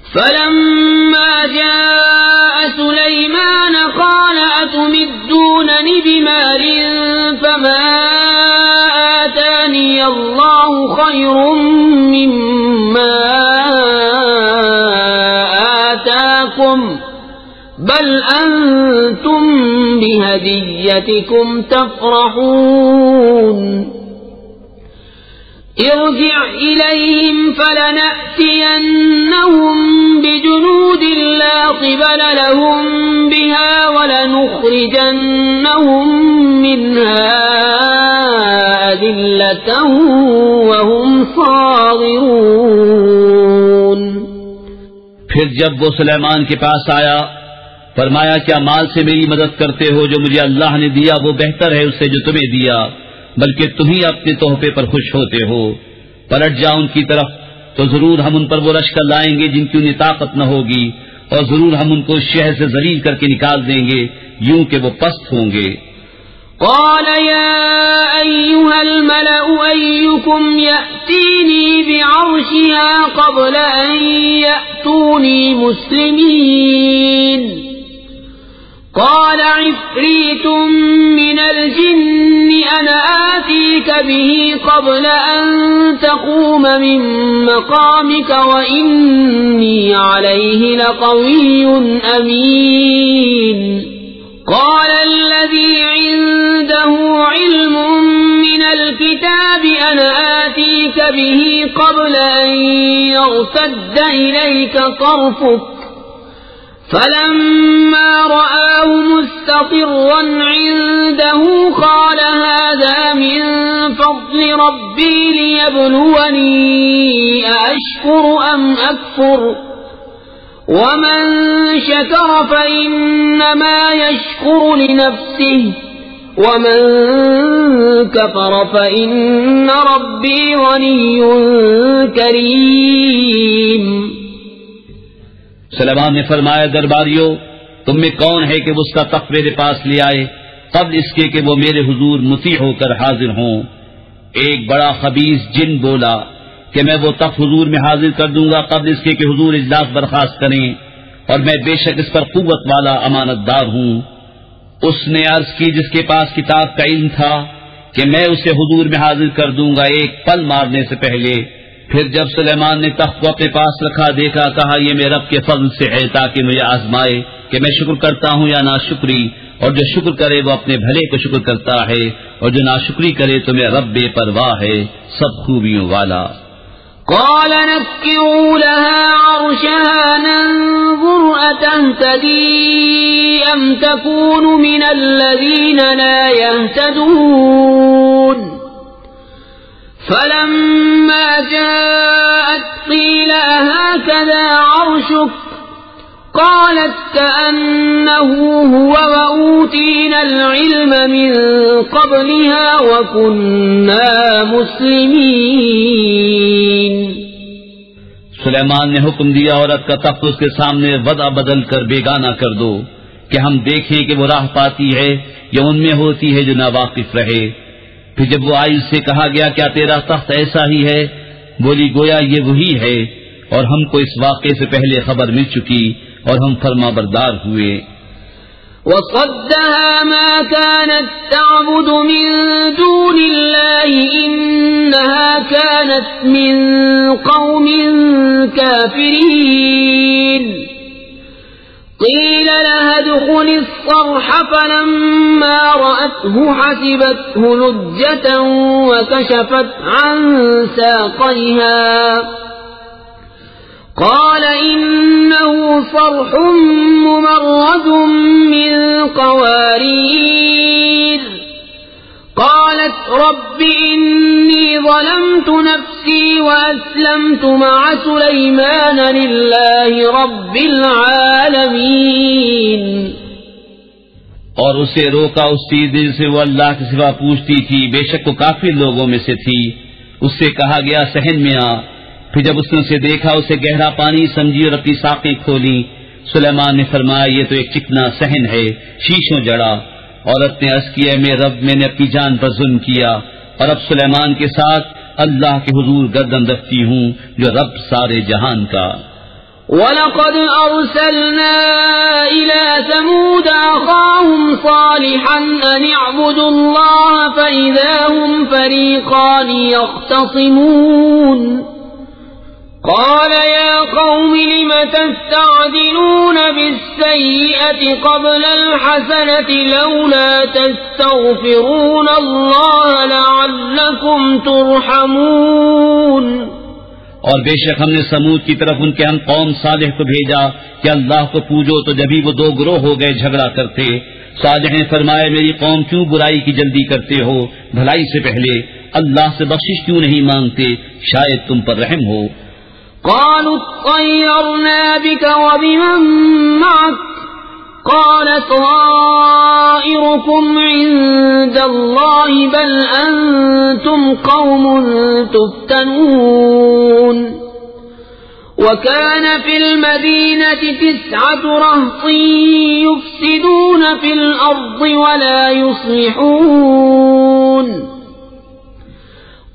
فلما جاء سليمان قال أتمدونني بمال فما آتاني الله خير مما آتاكم بل أنتم بهديتكم تفرحون. ارجع إليهم فلنأتينهم بجنود لا قبل لهم بها ولنخرجنهم منها أذلة وهم صاغرون. پھر جب وہ سلیمان کے پاس آیا فرمایا کیا مال سے میری مدد کرتے ہو؟ جو مجھے اللہ نے دیا وہ بہتر ہے اس سے جو تمہیں دیا، بلکہ تم ہی اپنے تحفے پر خوش ہوتے ہو. پلٹ جا ان کی طرف تو ضرور ہم ان پر وہ لشکر لائیں گے جن کی انہیں طاقت نہ ہوگی، اور ضرور ہم ان کو شہر سے ذلیل کر کے نکال دیں گے یوں کہ وہ پست ہوں گے۔ قال يا أيها الملأ أيكم يأتيني بعرشها قبل أن يأتوني مسلمين قال عفريت من الجن أنا آتيك به قبل أن تقوم من مقامك وإني عليه لقوي أمين قال الذي عنده علم من الكتاب أنا آتيك به قبل أن يرتد إليك طرفك فلما رآه مستقرا عنده قال هذا من فضل ربي ليبلوني أأشكر أم أكفر ومن شكر فإنما يشكر لنفسه ومن كفر فإن ربي غني كريم۔ سلیمان نے فرمایا درباریو تم میں کون ہے کہ وہ اس کا تخت میرے پاس لے آئے قبل اس کے کہ وہ میرے حضور مطیع ہو کر حاضر ہوں۔ ایک بڑا خبیث جن بولا کہ میں وہ تخت حضور میں حاضر کر دوں گا قبل اس کے کہ حضور اجلاس برخاست کریں، اور میں بے شک اس پر قوت والا امانت دار ہوں۔ اس نے عرض کی جس کے پاس کتاب کا علم تھا کہ میں اسے حضور میں حاضر کر دوں گا ایک پل مارنے سے پہلے۔ پھر جب سلیمان نے تخت کو اپنے پاس رکھا دیکھا کہا یہ میرے رب کے فضل سے ہے تاکہ مجھے آزمائے کہ میں شکر کرتا ہوں یا ناشکری، اور جو شکر کرے وہ اپنے بھلے کو شکر کرتا ہے، اور جو ناشکری کرے تو میرا رب بے پرواہ ہے سب خوبیوں والا۔ قال نكروا لها عرشها ننظر أتهتدي أم تكون من الذين لا يهتدون فلما جاءت قيل أهكذا عرشك قالت كأنه هو وأوتينا العلم من قبلها وكنا مسلمين۔ سلیمان نے حکم دیا عورت کا تخت اس کے سامنے وضع بدل کر بیگانہ کر دو کہ ہم دیکھیں کہ وہ راہ پاتی ہے یا ان میں ہوتی ہے جو ناواقف رہے۔ پھر جب وہ آئی اس سے کہا گیا کیا تیرا تخت ایسا ہی ہے؟ بولی گویا یہ وہی ہے، اور ہم کو اس واقعے سے پہلے خبر مل چکی اور ہم فرما بردار ہوئے۔ وصدها ما كانت تعبد من دون الله إنها كانت من قوم كافرين قيل لها ادخل الصرح فلما رأته حسبته لجة وكشفت عن ساقيها قال إنه صرح ممرد من قوارير قالت رب إني ظلمت نفسي وأسلمت مع سليمان لله رب العالمين۔ اور اسے روکا اس چیز سے وہ اللہ کے سوا پوچھتی تھی، بے شک وہ کافر لوگوں میں سے تھی۔ اس سے کہا گیا صحن میں آ۔ پھر جب اس نے اسے دیکھا اسے گہرا پانی سمجھی اور اپنی ساقیں کھولی۔ سلیمان نے فرمایا یہ تو ایک چکنا صحن ہے شیشوں جڑا۔ عورت نے عرض کیا میرے رب میں نے اپنی جان پر ظلم کیا اور اب سلیمان کے ساتھ اللہ کے حضور گردن رکھتی ہوں جو رب سارے جہان کا۔ وَلَقَدْ أَرْسَلْنَا إِلَى ثَمُودَ أَخَاهُمْ صَالِحًا أَنِ اعْبُدُوا اللَّهَ فَإِذَا هُمْ فَرِيقَانِ يَخْتَصِمُونَ قال يا قوم لم تستعجلون بالسيئة قبل الحسنة لولا تستغفرون الله لعلكم ترحمون۔ اور بے شک ہم نے سمود کی طرف ان کے ہم قوم صالح کو بھیجا کہ اللہ کو پوجو، تو جبھی وہ دو گروہ ہو گئے جھگڑا کرتے۔ صالح نے فرمایا میری قوم کیوں برائی کی جلدی کرتے ہو، بھلائی سے پہلے اللہ سے بخشش کیوں نہیں مانگتے، شاید تم پر رحم ہو۔ قالوا اطيرنا بك وبمن معك قال طائركم عند الله بل أنتم قوم تفتنون وكان في المدينة 9 رهط يفسدون في الأرض ولا يصلحون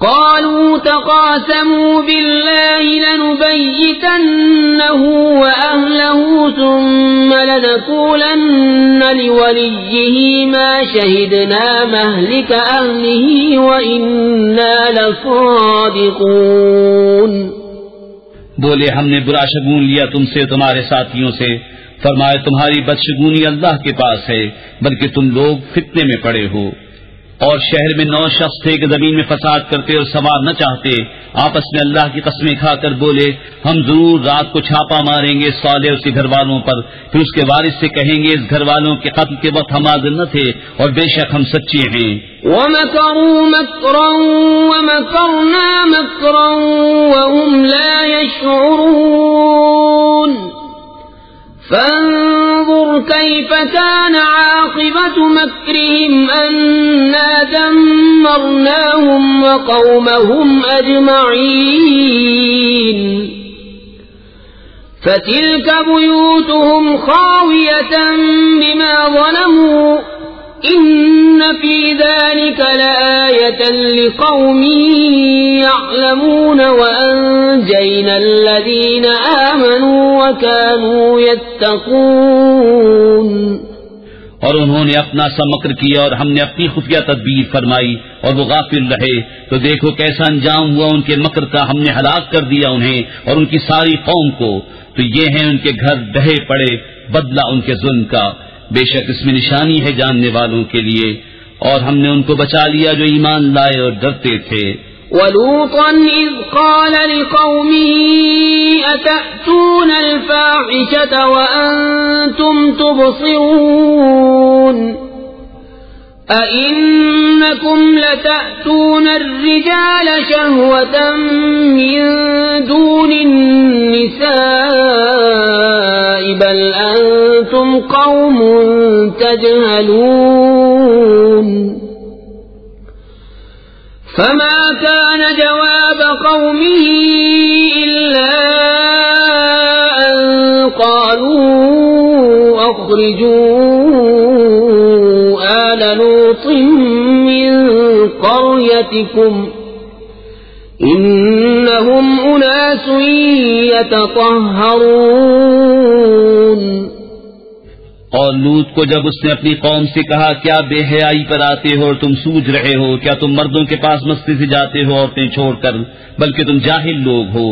قالوا تقاسموا بالله لنبيتنه وأهله ثم لنقولن لوليه ما شهدنا مهلك أهله وإنا لصادقون. بولے ہم نے برا شگون لیا تم سے تمہارے ساتھیوں سے. فرمایا تمہاری بدشگونی اللہ کے پاس ہے بلکہ تم لوگ فتنے میں پڑے ہو. اور شہر میں 9 شخص تھے کہ زمین میں فساد کرتے اور سوار نہ چاہتے. آپس میں اللہ کی قسمیں کھا کر بولے ہم ضرور رات کو چھاپا ماریں گے صالح اس کے گھر والوں پر. پھر اس کے وارث سے کہیں گے اس گھر والوں کے قتل کے وقت ہم حاضر نہ تھے اور بے شک ہم سچے ہیں. وَمَكَرُوا مَكْرًا وَمَكَرْنَا مَكْرًا وَهُمْ لَا يَشْعُرُونَ فانظر كيف كان عاقبة مكرهم أنا دمرناهم وقومهم أجمعين فتلك بيوتهم خاوية بما ظلموا إن في ذلك لآية لقوم يعلمون وأنجينا الذين آمنوا وكانوا يتقون. اور انہوں نے اپنا سا مکر کیا اور ہم نے اپنی خفیہ تدبیر فرمائی اور وہ غافل رہے تو دیکھو کیسا انجام ہوا ان کے مکر کا. ہم نے ہلاک کر دیا انہیں اور ان کی ساری قوم کو. تو یہ ہیں ان کے گھر ڈھہے پڑے بدلہ ان کے ظلم کا. بے شک اس میں نشانی ہے جاننے والوں کے لیے. اور ہم نے ان کو بچا لیا جو ایمان لائے اور ڈرتے تھے. وَلُوطًا إِذْ قَالَ لِقَوْمِهِ أَتَأْتُونَ الْفَاحِشَةَ وَأَنْتُمْ تُبْصِرُونَ أَإِنَّكُمْ لَتَأْتُونَ الرِّجَالَ شَهْوَةً مِّن دُونِ النِّسَاءِ بَلْ أَنْتُمْ قَوْمٌ تَجْهَلُونَ. فما كان جواب قومه إلا أن قالوا أخرجوا آل لوط من قريتكم إنهم أناس يتطهرون. اور لوط کو جب اس نے اپنی قوم سے کہا کیا بے حیائی پر آتے ہو اور تم سوچ رہے ہو؟ کیا تم مردوں کے پاس مستی سے جاتے ہو عورتیں چھوڑ کر؟ بلکہ تم جاہل لوگ ہو.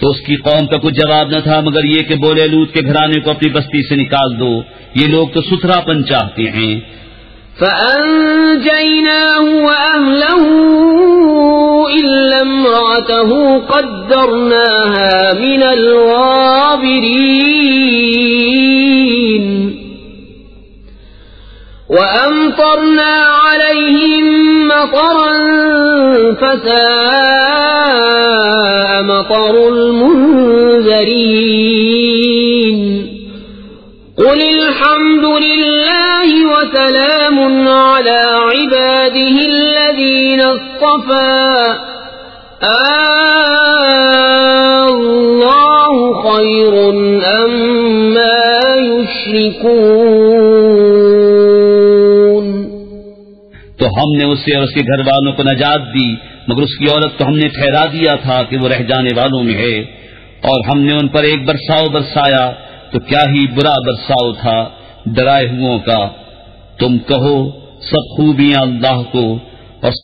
تو اس کی قوم کا کچھ جواب نہ تھا مگر یہ کہ بولے لوط کے گھرانے کو اپنی بستی سے نکال دو. یہ لوگ تو ستھراپن چاہتے ہیں. فأنجيناه وأهله إلا امرأته قدرناها من الغابرين وأمطرنا عليهم مطرا فساء مطر المنذرين. قل الحمد لله وسلام على عباده الذين اصطفى الله خير أما يشركون. تو ہم نے اسے اور اس کے گھر والوں کو نجات دی مگر اس کی عورت تو ہم نے ٹھہرا دیا تھا کہ وہ رہ جانے والوں میں ہے. اور ہم نے ان پر ایک برساؤ برسایا تو کیا ہی برا برساؤ تھا ڈرائے ہوں کا. تم کہو سب خوبیاں اللہ کو